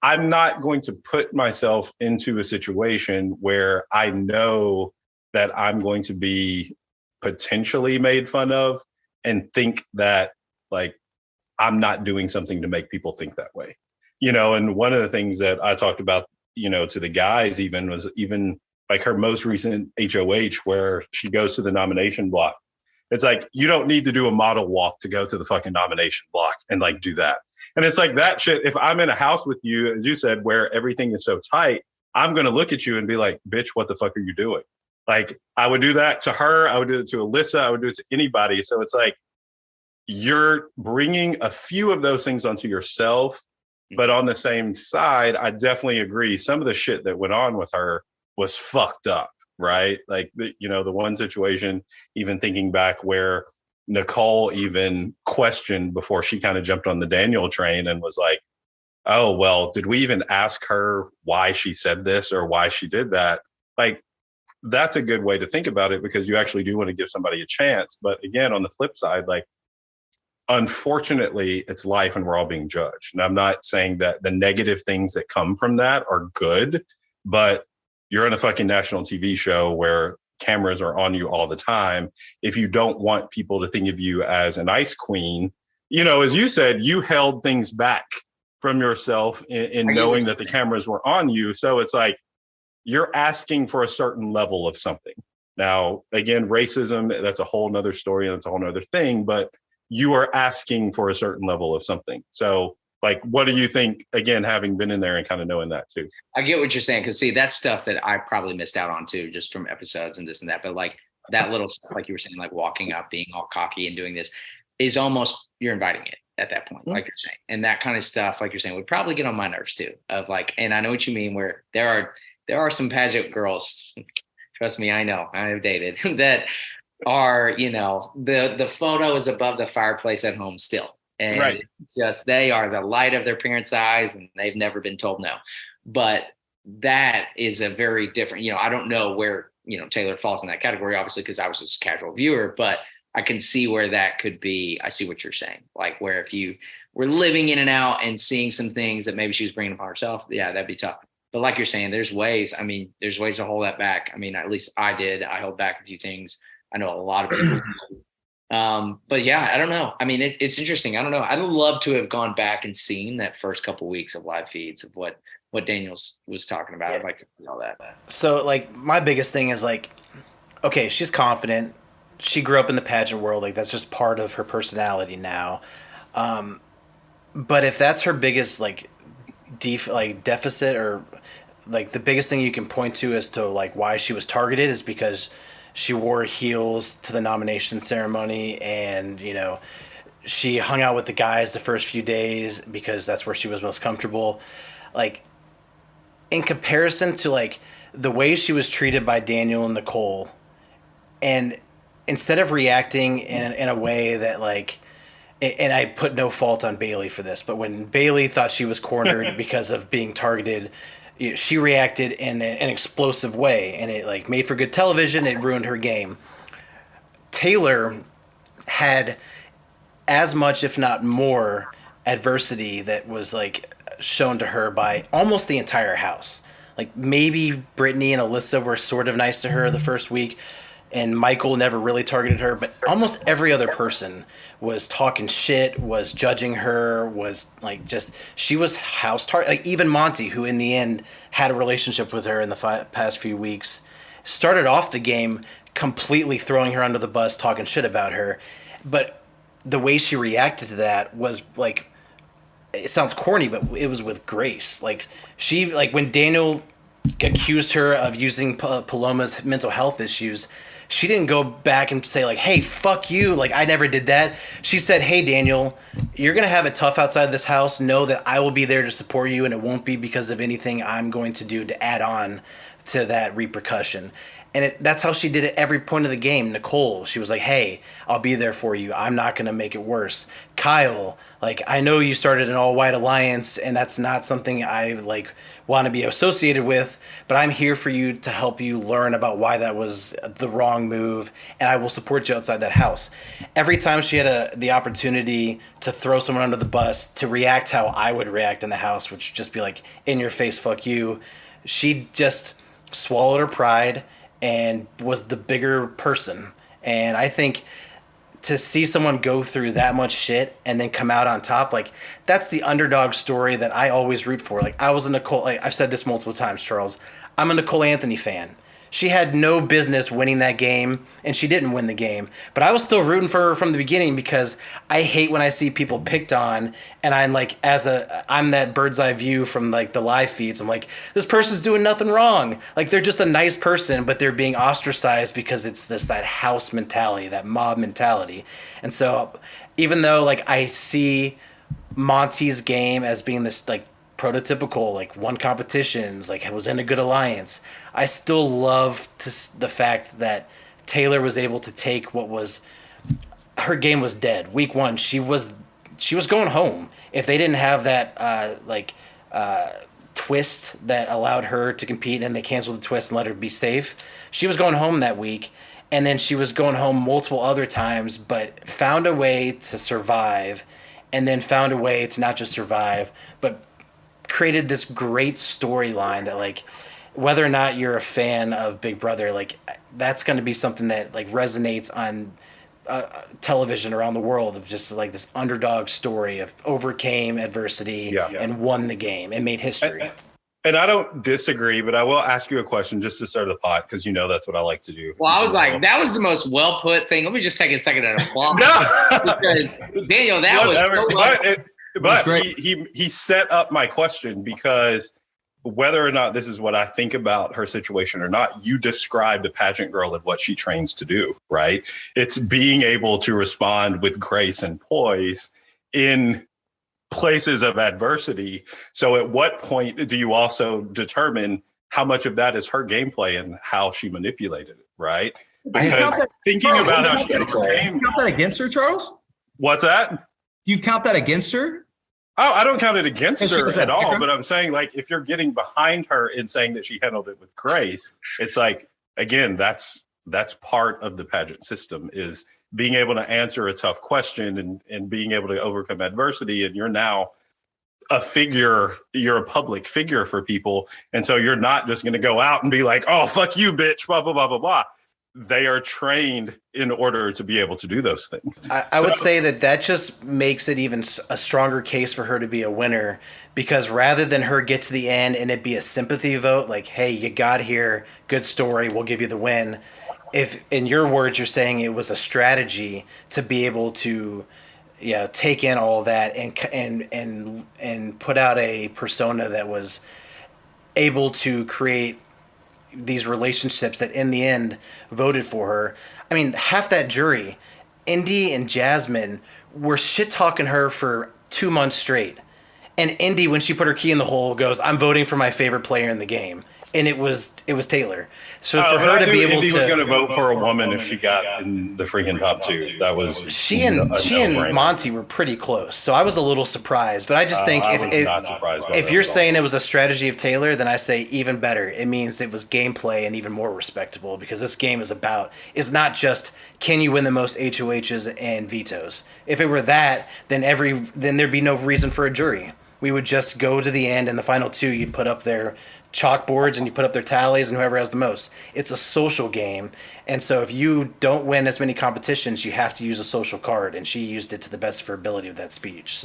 I'm not going to put myself into a situation where I know that I'm going to be potentially made fun of and think that like I'm not doing something to make people think that way. And one of the things that I talked about, to the guys was like her most recent HOH where she goes to the nomination block. It's like, you don't need to do a model walk to go to the fucking nomination block and like do that. And it's like that shit. If I'm in a house with you, as you said, where everything is so tight, I'm going to look at you and be like, bitch, what the fuck are you doing? Like I would do that to her. I would do it to Alyssa. I would do it to anybody. So it's like, you're bringing a few of those things onto yourself. But on the same side, I definitely agree. Some of the shit that went on with her was fucked up. Right. Like, the one situation, even thinking back where Nicole even questioned before she kind of jumped on the Daniel train and was like, oh, well, did we even ask her why she said this or why she did that? Like, that's a good way to think about it because you actually do want to give somebody a chance. But again, on the flip side, like, unfortunately, it's life and we're all being judged. And I'm not saying that the negative things that come from that are good, but you're on a fucking national TV show where cameras are on you all the time. If you don't want people to think of you as an ice queen, as you said, you held things back from yourself in knowing that the cameras were on you. So it's like, you're asking for a certain level of something. Now, again, racism, that's a whole nother story and it's a whole nother thing. But you are asking for a certain level of something. So like, what do you think, again, having been in there and kind of knowing that too? I get what you're saying. Because see, that's stuff that I probably missed out on too, just from episodes and this and that. But like that little stuff, like you were saying, like walking up, being all cocky and doing this is almost, you're inviting it at that point, like you're saying. And that kind of stuff, like you're saying, would probably get on my nerves too, of like, and I know what you mean, where there are some pageant girls, trust me, I know, I've dated, that are, the photo is above the fireplace at home still. And Right. just, they are the light of their parents' eyes and they've never been told no. But that is a very different, I don't know where, Taylor falls in that category, obviously, because I was just a casual viewer, but I can see where that could be. I see what you're saying. Like where if you were living in and out and seeing some things that maybe she was bringing upon herself, yeah, that'd be tough. But like you're saying, there's ways to hold that back. I mean, at least I did. I held back a few things. I know a lot of people do. But yeah, I don't know. I mean, it's interesting. I don't know. I'd love to have gone back and seen that first couple of weeks of live feeds of what Daniel was talking about. I'd like to see all that. So like my biggest thing is like, okay, she's confident. She grew up in the pageant world. Like that's just part of her personality now. But if that's her biggest like deficit, or like the biggest thing you can point to as to like why she was targeted is because she wore heels to the nomination ceremony, and she hung out with the guys the first few days because that's where she was most comfortable. Like in comparison to like the way she was treated by Daniel and Nicole, and instead of reacting in a way that like, and I put no fault on Bailey for this, but when Bailey thought she was cornered because of being targeted, she reacted in an explosive way, and it like made for good television. It ruined her game. Taylor had as much, if not more, adversity that was like shown to her by almost the entire house. Like maybe Brittany and Alyssa were sort of nice to her the first week, and Michael never really targeted her, but almost every other person was talking shit, was judging her, was like just, she was house target. Like even Monty, who in the end had a relationship with her in the past few weeks, started off the game completely throwing her under the bus, talking shit about her. But the way she reacted to that was like, it sounds corny, but it was with grace. Like she, like when Daniel accused her of using Paloma's mental health issues, she didn't go back and say like, hey, fuck you, like I never did that. She said, hey, Daniel, you're going to have it tough outside this house. Know that I will be there to support you, and it won't be because of anything I'm going to do to add on to that repercussion. And that's how she did it every point of the game. Nicole, she was like, hey, I'll be there for you. I'm not going to make it worse. Kyle, like, I know you started an all-white alliance, and that's not something I, like, want to be associated with, but I'm here for you to help you learn about why that was the wrong move, and I will support you outside that house. Every time she had the opportunity to throw someone under the bus, to react how I would react in the house, which would just be like, in your face, fuck you, she just swallowed her pride and was the bigger person. And I think to see someone go through that much shit and then come out on top, like that's the underdog story that I always root for. Like I was a Nicole, like I've said this multiple times, Charles, I'm a Nicole Anthony fan. She had no business winning that game, and she didn't win the game. But I was still rooting for her from the beginning because I hate when I see people picked on, and I'm like, I'm that bird's eye view from like the live feeds. I'm like, this person's doing nothing wrong. Like they're just a nice person, but they're being ostracized because it's just that house mentality, that mob mentality. And so even though like I see Monty's game as being this like prototypical, like won competitions, like was in a good alliance, I still love the fact that Taylor was able to take what was, her game was dead. Week one, she was going home. If they didn't have that twist that allowed her to compete, and they canceled the twist and let her be safe, she was going home that week. And then she was going home multiple other times, but found a way to survive, and then found a way to not just survive, but created this great storyline that, like, whether or not you're a fan of Big Brother, like, that's going to be something that, like, resonates on television around the world, of just, like, this underdog story of overcame adversity and won the game and made history. And I don't disagree, but I will ask you a question just to start the pot, because that's what I like to do. Well, I was like, that was the most well put thing. Let me just take a second and applaud. Because Daniel, that was so but he set up my question, because whether or not this is what I think about her situation or not, you described a pageant girl and what she trains to do, right? It's being able to respond with grace and poise in places of adversity. So at what point do you also determine how much of that is her gameplay and how she manipulated it, right? Because thinking about how she count that against her, Charles? What's that? Do you count that against her? Oh, I don't count it against her at all, but I'm saying, like, if you're getting behind her and saying that she handled it with grace, it's like, again, that's part of the pageant system, is being able to answer a tough question and being able to overcome adversity. And you're now you're a public figure for people. And so you're not just going to go out and be like, oh, fuck you, bitch, blah, blah, blah, blah, blah. They are trained in order to be able to do those things. I would say that just makes it even a stronger case for her to be a winner, because rather than her get to the end and it be a sympathy vote, like, hey, you got here, good story, we'll give you the win. If in your words, you're saying it was a strategy to be able to take in all that and put out a persona that was able to create these relationships that in the end voted for her. I mean, half that jury, Indy and Jasmine, were shit talking her for 2 months straight. And Indy, when she put her key in the hole, goes, I'm voting for my favorite player in the game. And it was Taylor. So for her to be able Indy to, was going to vote for a woman if she got in the freaking top two. That was she and Monty were pretty close. So I was a little surprised, but I just think if you're saying it was a strategy of Taylor, then I say even better. It means it was gameplay and even more respectable, because this game is not just can you win the most HOHs and vetoes. If it were that, then there'd be no reason for a jury. We would just go to the end, and the final two, you'd put up their chalkboards and you put up their tallies, and whoever has the most. It's a social game, and so if you don't win as many competitions, you have to use a social card, and she used it to the best of her ability with that speech.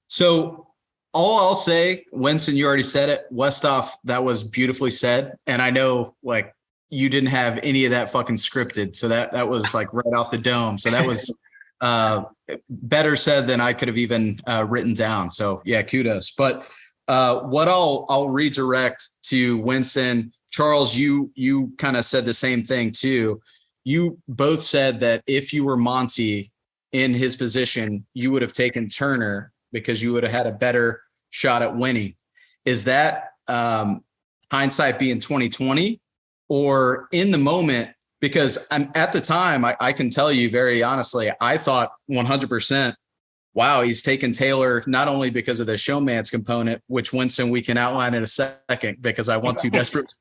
So all I'll say, Winston, you already said it. Westhoff, that was beautifully said, and I know, like, you didn't have any of that fucking scripted, so that was like right off the dome. So that was better said than I could have even written down. So yeah, kudos. But what I'll redirect to Winston, Charles, you kind of said the same thing too. You both said that if you were Monty in his position, you would have taken Turner because you would have had a better shot at winning. Is that hindsight being 2020, or in the moment? Because at the time, I can tell you very honestly, I thought 100%. Wow, he's taken Taylor not only because of the showman's component, which, Winston, we can outline in a second because I want to desperately,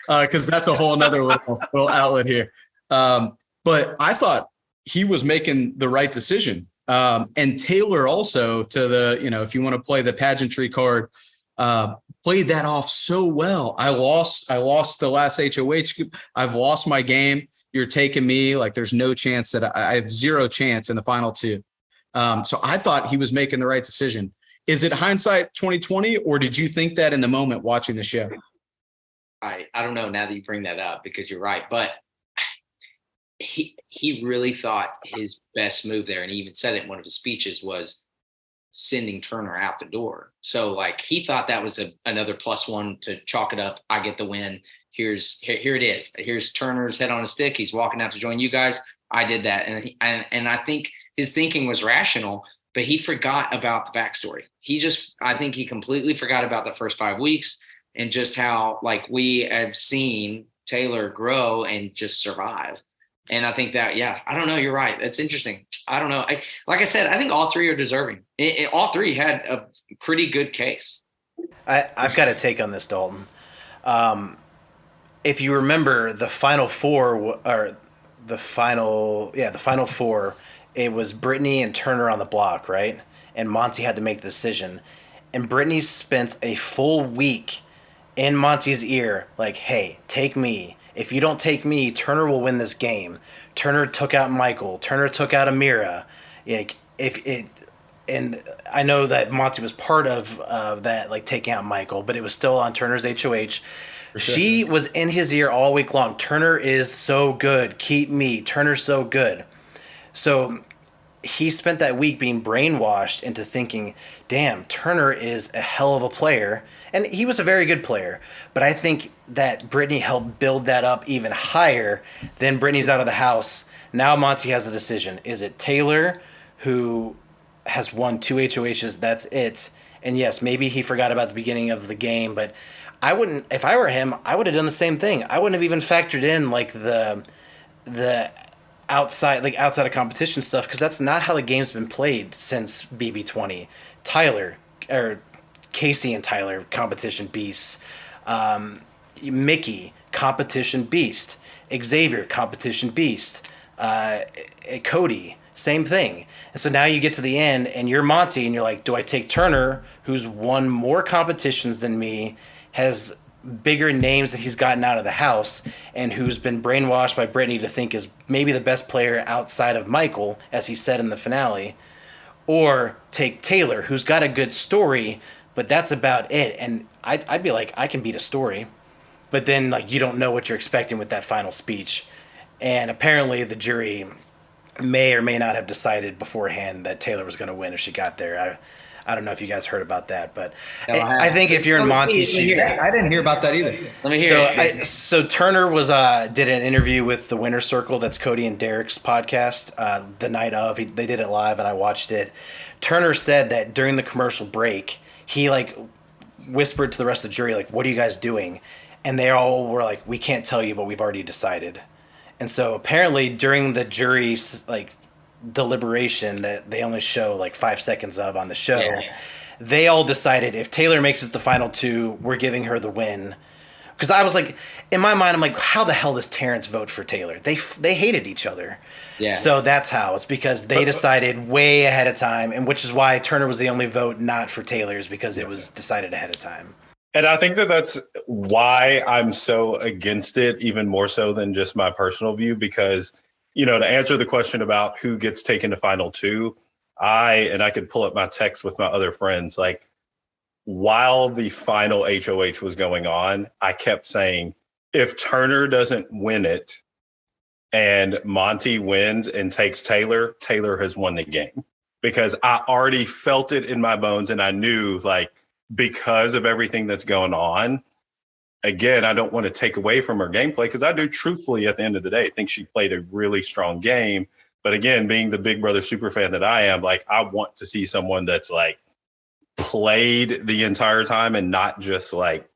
because that's a whole nother little outlet here. But I thought he was making the right decision. And Taylor also, to the, if you want to play the pageantry card, played that off so well. I lost the last HOH. I've lost my game. You're taking me. Like, there's no chance that I have zero chance in the final two. So I thought he was making the right decision. Is it hindsight 2020, or did you think that in the moment watching the show? I don't know, now that you bring that up, because you're right. But he really thought his best move there, and he even said it in one of his speeches, was sending Turner out the door. So, like, he thought that was another +1 to chalk it up. I get the win. Here it is. Here's Turner's head on a stick. He's walking out to join you guys. I did that. And I think his thinking was rational, but he forgot about the backstory. I think he completely forgot about the first 5 weeks and just how, like, we have seen Taylor grow and just survive. And I think that, I don't know. You're right. That's interesting. I don't know. Like I said, I think all three are deserving. All three had a pretty good case. I've got a take on this, Dalton. If you remember the final four, it was Brittany and Turner on the block, right? And Monty had to make the decision. And Brittany spent a full week in Monty's ear, like, hey, take me. If you don't take me, Turner will win this game. Turner took out Michael. Turner took out Amira. and I know that Monty was part of that, like taking out Michael, but it was still on Turner's HOH. She was in his ear all week long. Turner is so good. Keep me. Turner's so good. So he spent that week being brainwashed into thinking, damn, Turner is a hell of a player. And he was a very good player. But I think that Brittany helped build that up even higher. Then Brittany's out of the house. Now Monty has a decision. Is it Taylor, who has won 2 HOHs? That's it. And yes, maybe he forgot about the beginning of the game, but I wouldn't, if I were him, I would have done the same thing. I wouldn't have even factored in like the outside of competition stuff, because that's not how the game's been played since BB20. Tyler, or Casey and Tyler, competition beasts. Mickey, competition beast. Xavier, competition beast. Cody, same thing. And so now you get to the end and you're Monty and you're like, do I take Turner, who's won more competitions than me, has bigger names that he's gotten out of the house, and who's been brainwashed by Brittany to think is maybe the best player outside of Michael, as he said in the finale, or take Taylor, who's got a good story, but that's about it. And I'd be like, I can beat a story, but then like you don't know what you're expecting with that final speech. And apparently the jury may or may not have decided beforehand that Taylor was going to win if she got there. I don't know if you guys heard about that, but I think if you're in Monty's shoes, I didn't hear about that either. Let me hear it. So Turner was did an interview with the Winner's Circle. That's Cody and Derek's podcast. The night of, they did it live, and I watched it. Turner said that during the commercial break, he like whispered to the rest of the jury, like, "What are you guys doing?" And they all were like, "We can't tell you, but we've already decided." And so apparently during the jury's like deliberation that they only show like 5 seconds of on the show, they all decided if Taylor makes it the final 2, we're giving her the win. Because I was like, in my mind, I'm like, how the hell does Terrence vote for Taylor? They hated each other. Yeah. So that's how. It's because they decided way ahead of time, and which is why Turner was the only vote not for Taylor's, because it was decided ahead of time. And I think that that's why I'm so against it, even more so than just my personal view, because, you know, to answer the question about who gets taken to final 2, I could pull up my text with my other friends, like while the final HOH was going on, I kept saying, if Turner doesn't win it and Monty wins and takes Taylor, Taylor has won the game, because I already felt it in my bones. And I knew, like, because of everything that's going on, again, I don't want to take away from her gameplay, because I do truthfully at the end of the day think she played a really strong game. But again, being the Big Brother super fan that I am, like, I want to see someone that's like played the entire time and not just like,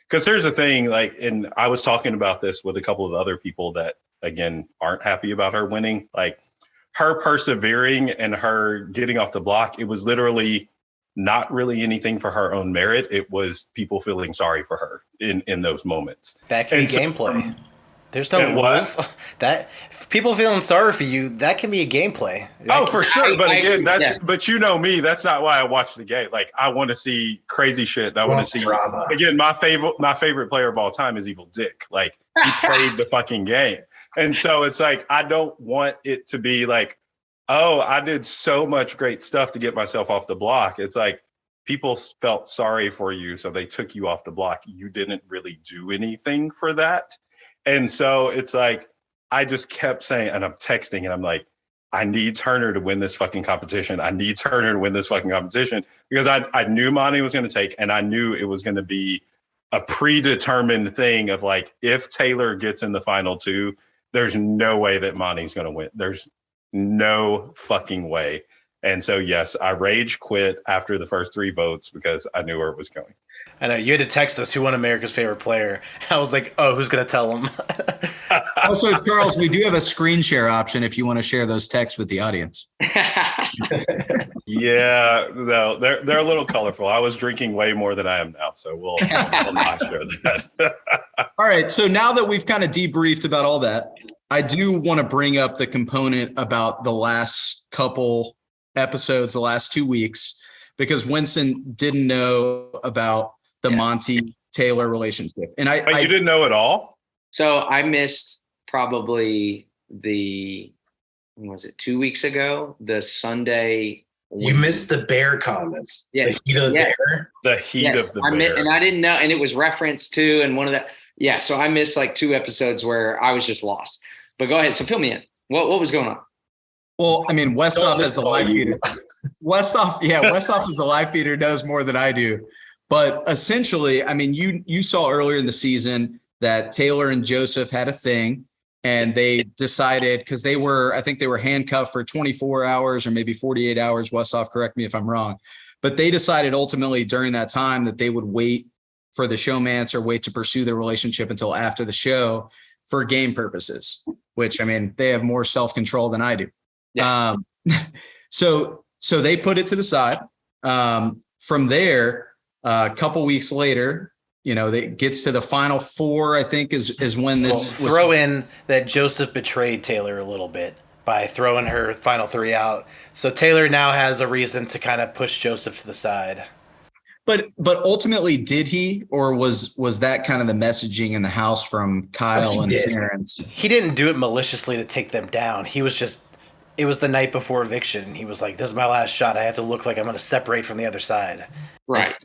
because here's the thing, like, and I was talking about this with a couple of other people that, again, aren't happy about her winning, like her persevering and her getting off the block. It was literally not really anything for her own merit. It was people feeling sorry for her in those moments. That can be gameplay. There's no rules. That people feeling sorry for you, that can be a gameplay. For sure. But again, but you know me, that's not why I watch the game. Like, I want to see crazy shit. I want to see drama. Again, my favorite player of all time is Evil Dick. Like, he played the fucking game. And so it's like, I don't want it to be like, oh, I did so much great stuff to get myself off the block. It's like, people felt sorry for you, so they took you off the block. You didn't really do anything for that. And so it's like, I just kept saying, and I'm texting, and I'm like, I need Turner to win this fucking competition. I need Turner to win this fucking competition, because I knew Monty was going to take, and I knew it was going to be a predetermined thing of like, if Taylor gets in the final 2, there's no way that Monty's going to win. There's no fucking way. And so, yes, I rage quit after the first 3 votes because I knew where it was going. I know you had to text us who won America's Favorite Player. I was like, oh, who's going to tell them? Also, Charles, we do have a screen share option if you want to share those texts with the audience. Yeah, no, they're a little colorful. I was drinking way more than I am now, so we'll not share that. All right, so now that we've kind of debriefed about all that, I do want to bring up the component about the last couple episodes, the last 2 weeks, because Winston didn't know about the Monty Taylor relationship. And I you didn't know at all? So I missed probably was it 2 weeks ago, the Sunday You missed the bear comments. Yeah. The heat of the bear. The heat of the bear. And I didn't know, and it was referenced to, and one of the so I missed like 2 episodes where I was just lost. But go ahead, so fill me in. What was going on? Well, I mean, Westhoff is the live feeder. Westhoff is the live feeder, knows more than I do. But essentially, I mean, you saw earlier in the season that Taylor and Joseph had a thing, and they decided, because I think they were handcuffed for 24 hours or maybe 48 hours. Westhoff, correct me if I'm wrong. But they decided ultimately during that time that they would wait for the showmance or wait to pursue their relationship until after the show for game purposes, which, I mean, they have more self-control than I do. Yeah. So they put it to the side. From there, a couple weeks later, it gets to the final 4, I think is when this throw in that Joseph betrayed Taylor a little bit by throwing her final 3 out. So Taylor now has a reason to kind of push Joseph to the side. But ultimately, did he, or was that kind of the messaging in the house from Kyle and Terrence? He didn't do it maliciously to take them down. He was just, it was the night before eviction. He was like, this is my last shot. I have to look like I'm going to separate from the other side. Right.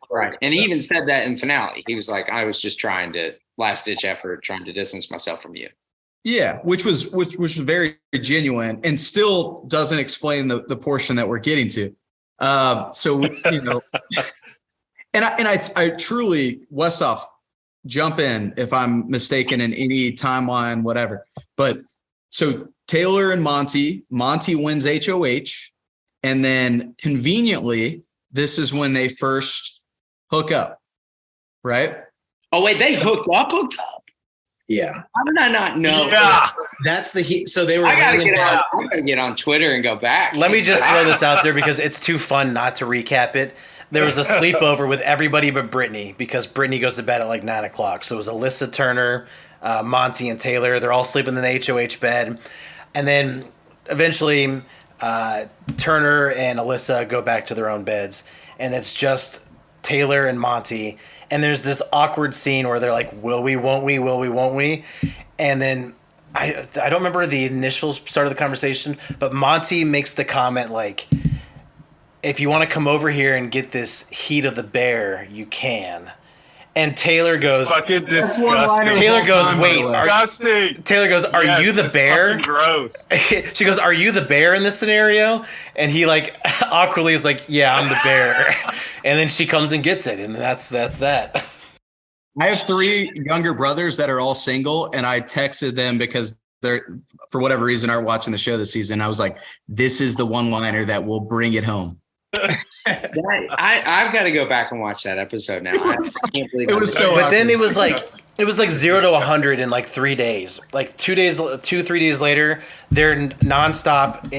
And he even said that in finale. He was like, I was just trying to last ditch effort, trying to distance myself from you. Yeah, which was very genuine and still doesn't explain the portion that we're getting to. And I truly, Westhoff, jump in if I'm mistaken in any timeline, whatever. But so Taylor and Monty wins HOH. And then conveniently, this is when they first hook up, right? Oh, wait, they hooked up? Yeah. How did I not know? Yeah. That's the heat. So they were. I gotta get on Twitter and go back. Let me just throw this out there because it's too fun not to recap it. There was a sleepover with everybody but Brittany because Brittany goes to bed at like 9 o'clock. So it was Alyssa, Turner, Monty, and Taylor. They're all sleeping in the HOH bed. And then eventually Turner and Alyssa go back to their own beds. And it's just Taylor and Monty. And there's this awkward scene where they're like, will we, won't we, will we, won't we? And then I don't remember the initial start of the conversation, but Monty makes the comment like, if you want to come over here and get this heat of the bear, you can. And Taylor goes, fucking disgusting. Taylor goes, wait, disgusting. Taylor goes, are you the bear? Gross. She goes, are you the bear in this scenario? And he like awkwardly is like, yeah, I'm the bear. And then she comes and gets it. And that's that. I have 3 younger brothers that are all single. And I texted them because they're, for whatever reason, aren't watching the show this season. I was like, this is the one-liner that will bring it home. I've got to go back and watch that episode now. I can't believe it was so. But then it was like 0 to 100 in like 3 days. Like 3 days later, they're nonstop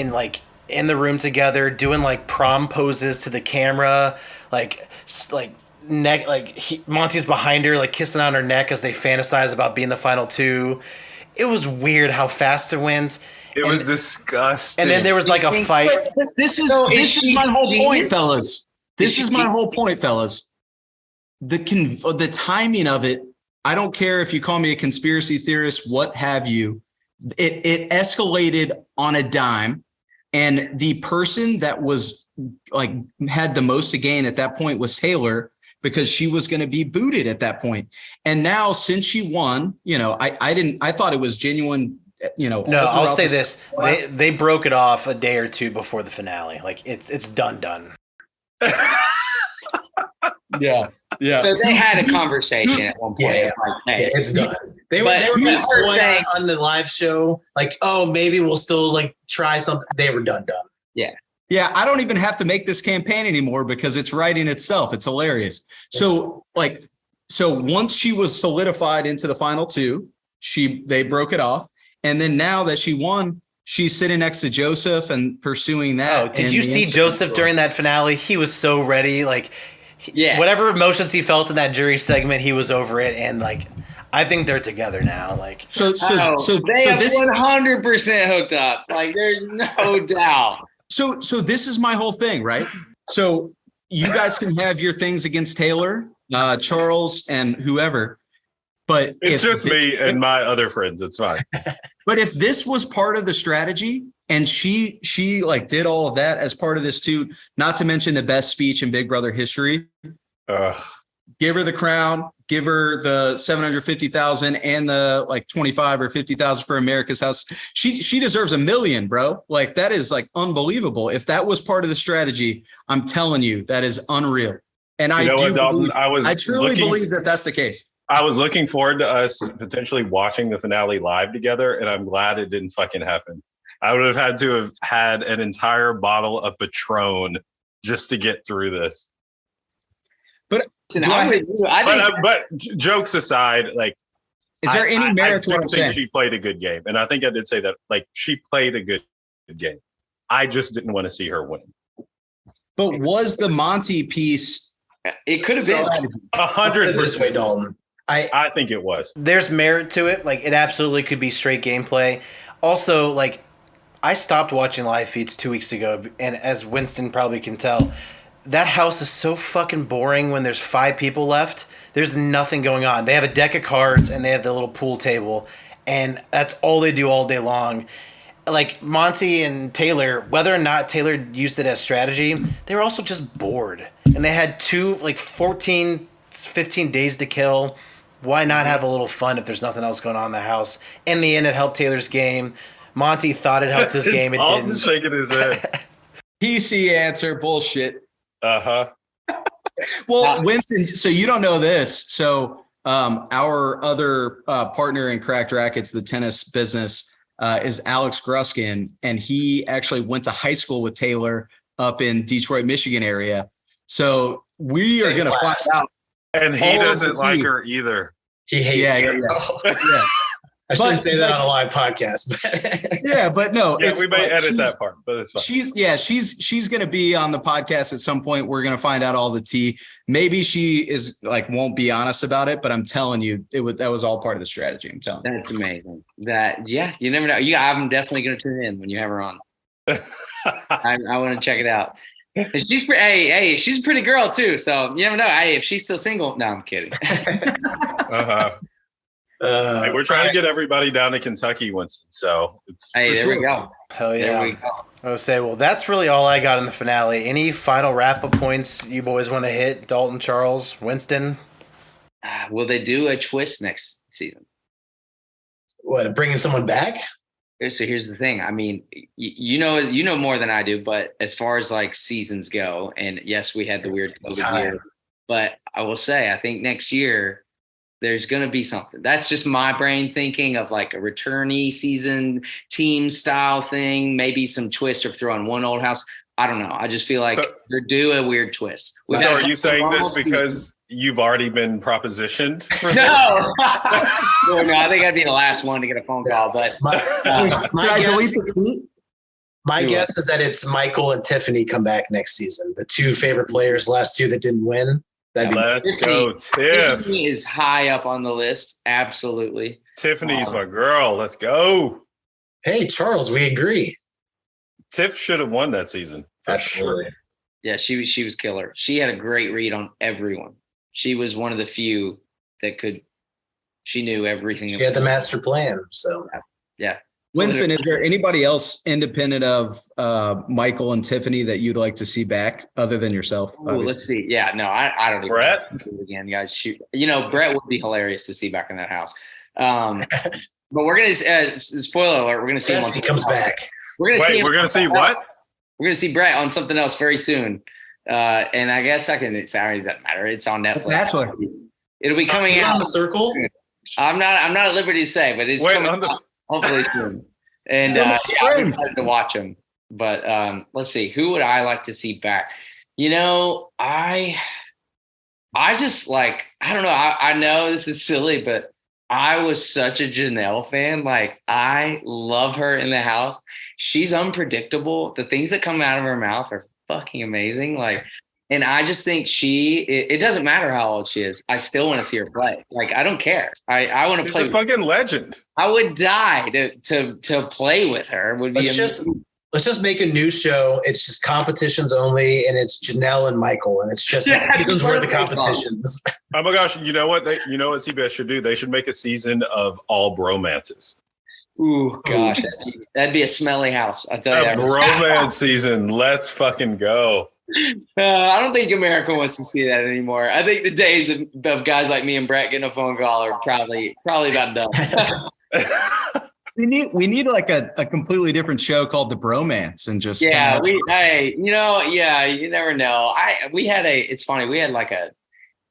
in the room together, doing like prom poses to the camera, like neck, Monty's behind her, like kissing on her neck as they fantasize about being the final 2. It was weird how fast it went. It was disgusting. And then there was like a fight. This is my whole point, fellas. This is my whole point, fellas. The timing of it, I don't care if you call me a conspiracy theorist, what have you. It escalated on a dime. And the person that was like had the most to gain at that point was Taylor, because she was going to be booted at that point. And now since she won, I thought it was genuine. No, I'll say this: they broke it off a day or 2 before the finale. Like it's done. Yeah. So they had a conversation at one point. Yeah. Like, hey, it's done. They were saying on the live show, like, oh, maybe we'll still like try something. They were done. Yeah. Yeah, I don't even have to make this campaign anymore because it's writing itself. It's hilarious. So once she was solidified into the final 2, they broke it off. And then now that she won, she's sitting next to Joseph and pursuing that. Oh, did you see Joseph during that finale? He was so ready. Like, whatever emotions he felt in that jury segment, he was over it. And like, I think they're together now. Like, they have 100% hooked up. Like, there's no doubt. So this is my whole thing, right? So you guys can have your things against Taylor, Charles, and whoever. But it's just me and my other friends. It's fine. But if this was part of the strategy, And she like did all of that as part of this too, not to mention the best speech in Big Brother history. Give her the crown, give her the 750,000 and the like 25 or 50,000 for America's House. She deserves $1 million, bro. Like that is like unbelievable. If that was part of the strategy, I'm telling you, that is unreal. And I truly believe that that's the case. I was looking forward to us potentially watching the finale live together, and I'm glad it didn't fucking happen. I would have had to have had an entire bottle of Patron just to get through this. But jokes aside, like, is there any merit to what I'm saying? She played a good game, and I think I did say that. Like, she played a good game. I just didn't want to see her win. But was the Monty piece? It could have been 100% this way, Dalton. I think it was. There's merit to it. Like, it absolutely could be straight gameplay. Also, like, I stopped watching live feeds 2 weeks ago, and as Winston probably can tell, that house is so fucking boring when there's 5 people left. There's nothing going on. They have a deck of cards, and they have the little pool table, and that's all they do all day long. Like, Monty and Taylor, whether or not Taylor used it as strategy, they were also just bored. And they had 14, 15 days to kill. Why not have a little fun if there's nothing else going on in the house? In the end, it helped Taylor's game. Monty thought it helped his game. It didn't. Shaking his head. PC answer, bullshit. Uh-huh. Well, Winston, so you don't know this. So our other partner in Cracked Rackets, the tennis business, is Alex Gruskin, and he actually went to high school with Taylor up in Detroit, Michigan area. So we are going to find out. And he doesn't like her either. He hates her. Yeah. I shouldn't say that on a live podcast. But no. Yeah, we may edit that part, but it's fine. She's going to be on the podcast at some point. We're going to find out all the tea. Maybe she is like won't be honest about it, but I'm telling you, that was all part of the strategy. I'm telling you. That's amazing. You never know. I'm definitely going to tune in when you have her on. I want to check it out. She's she's a pretty girl too. So you never know. If she's still single. No, I'm kidding. Hey, we're trying to get everybody down to Kentucky, Winston. So it's there we go. Hell yeah. There we go. I would say, well, that's really all I got in the finale. Any final wrap-up points you boys want to hit? Dalton, Charles, Winston? Will they do a twist next season? What, bringing someone back? So here's the thing. I mean, you know more than I do, but as far as like seasons go, and yes, we had the weird COVID year, but I will say, I think next year there's going to be something. That's just my brain thinking of like a returnee season team style thing, maybe some twist or throw on one old house. I don't know. I just feel like they're due a weird twist. So are you saying this because you've already been propositioned? No. No, I think I'd be the last one to get a phone call. But my guess is that it's Michael and Tiffany come back next season. The 2 favorite players, last 2 that didn't win. Let's go, Tiff. Tiffany is high up on the list. Absolutely. Tiffany's my girl. Let's go. Hey, Charles, we agree. Tiff should have won that season. For sure. Yeah, she was killer. She had a great read on everyone. She was one of the few that she knew everything. She had the master plan. So yeah. Winston, is there anybody else independent of Michael and Tiffany that you'd like to see back other than yourself? Ooh, let's see. Yeah, no, I don't even Brett know again, guys. Shoot, Brett would be hilarious to see back in that house. But we're gonna spoiler alert. We're gonna see him. He comes back. We're gonna see what? We're gonna see Brett on something else very soon. And I guess I can. It doesn't matter. It's on Netflix. Bachelor. It'll be coming out. On the circle. I'm not at liberty to say, but it's coming out. Hopefully soon. And I'm excited to watch them. But let's see, who would I like to see back? I just like, I don't know. I know this is silly, but I was such a Janelle fan. Like, I love her in the house. She's unpredictable. The things that come out of her mouth are fucking amazing. Like, and I just think it doesn't matter how old she is. I still want to see her play. Like, I don't care. I want to play. She's a fucking legend. I would die to play with her. Would be let's just make a new show. It's just competitions only, and it's Janelle and Michael, and it's just seasons worth of competitions. Oh my gosh! You know what? CBS should do? They should make a season of all bromances. Ooh, gosh, that'd be a smelly house. I'll tell you that. Romance season. Let's fucking go. I don't think America wants to see that anymore. I think the days of guys like me and Brett getting a phone call are probably about done. We need like a completely different show called The Bromance and just you never know. It's funny. We had like a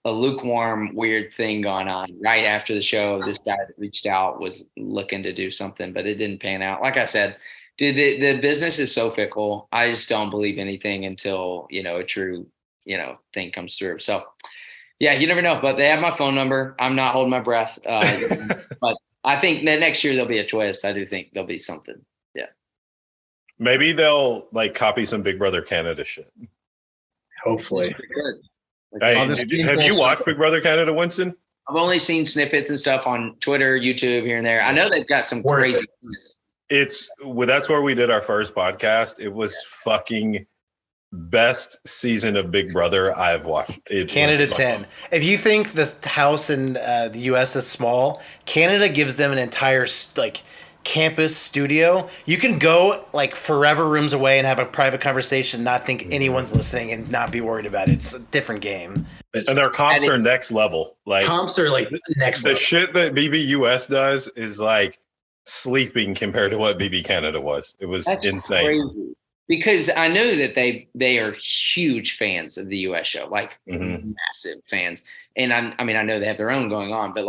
lukewarm, weird thing going on right after the show. This guy that reached out was looking to do something, but it didn't pan out. Like I said, dude, the business is so fickle. I just don't believe anything until, a true, thing comes through. So yeah, you never know, but they have my phone number. I'm not holding my breath. But I think that next year there'll be a twist. I do think there'll be something. Yeah. Maybe they'll like copy some Big Brother Canada shit. Hopefully. Hey, have you watched Big Brother Canada, Winston? I've only seen snippets and stuff on Twitter, YouTube, here and there. I know they've got some crazy. That's where we did our first podcast. It was fucking best season of Big Brother I've watched. Canada 10. If you think the house in the U.S. is small, Canada gives them an entire campus studio. You can go forever rooms away and have a private conversation, not think anyone's listening, and not be worried about it. It's a different game. And their comps are next level. Comps are next level. The shit that BBUS does is sleeping compared to what BB Canada was. It was insane. Crazy. Because I know that they are huge fans of the US show, massive fans. And I know they have their own going on, but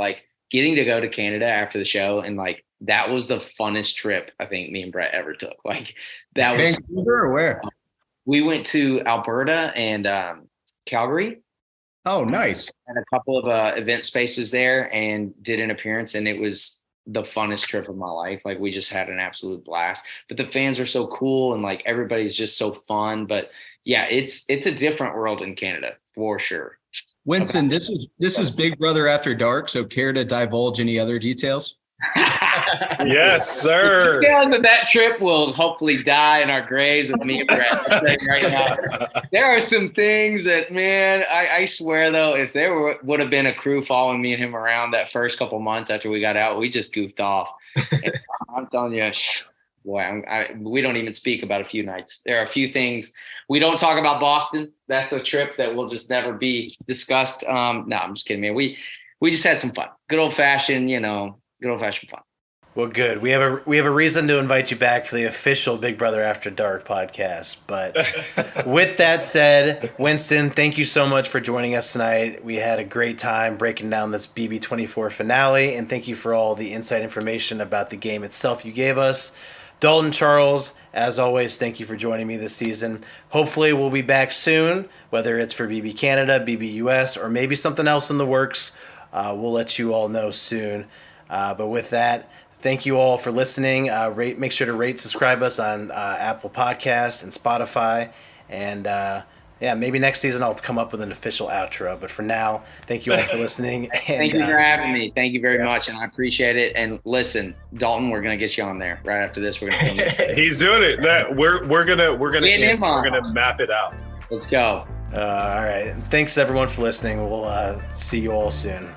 getting to go to Canada after the show and that was the funnest trip I think me and Brett ever took. That was Vancouver or where? We went to Alberta and Calgary. Oh, nice. And a couple of event spaces there and did an appearance, and it was the funnest trip of my life. We just had an absolute blast, but the fans are so cool and everybody's just so fun. But yeah, it's a different world in Canada for sure. Winston, this is Big Brother After Dark. So care to divulge any other details? Yes, sir. Details of that trip will hopefully die in our graves with me and Brett. I'm saying right now, there are some things that, man, I swear though, if there would have been a crew following me and him around that first couple months after we got out, we just goofed off. I'm telling you, boy, we don't even speak about a few nights. There are a few things we don't talk about. Boston, that's a trip that will just never be discussed. No, I'm just kidding, man. We just had some fun. Good old fashioned, good old fashioned fun. Well, good. We have a reason to invite you back for the official Big Brother After Dark podcast. But with that said, Winston, thank you so much for joining us tonight. We had a great time breaking down this BB24 finale, and thank you for all the inside information about the game itself you gave us. Dalton, Charles, as always, thank you for joining me this season. Hopefully we'll be back soon, whether it's for BB Canada, BB US, or maybe something else in the works. We'll let you all know soon. But with that, thank you all for listening. Make sure to rate, subscribe us on Apple Podcasts and Spotify. And maybe next season I'll come up with an official outro. But for now, thank you all for listening. And, thank you for having me. Thank you very much, and I appreciate it. And listen, Dalton, we're gonna get you on there right after this. We're gonna film it. He's doing it. We're gonna map it out. Let's go. All right. Thanks everyone for listening. We'll see you all soon.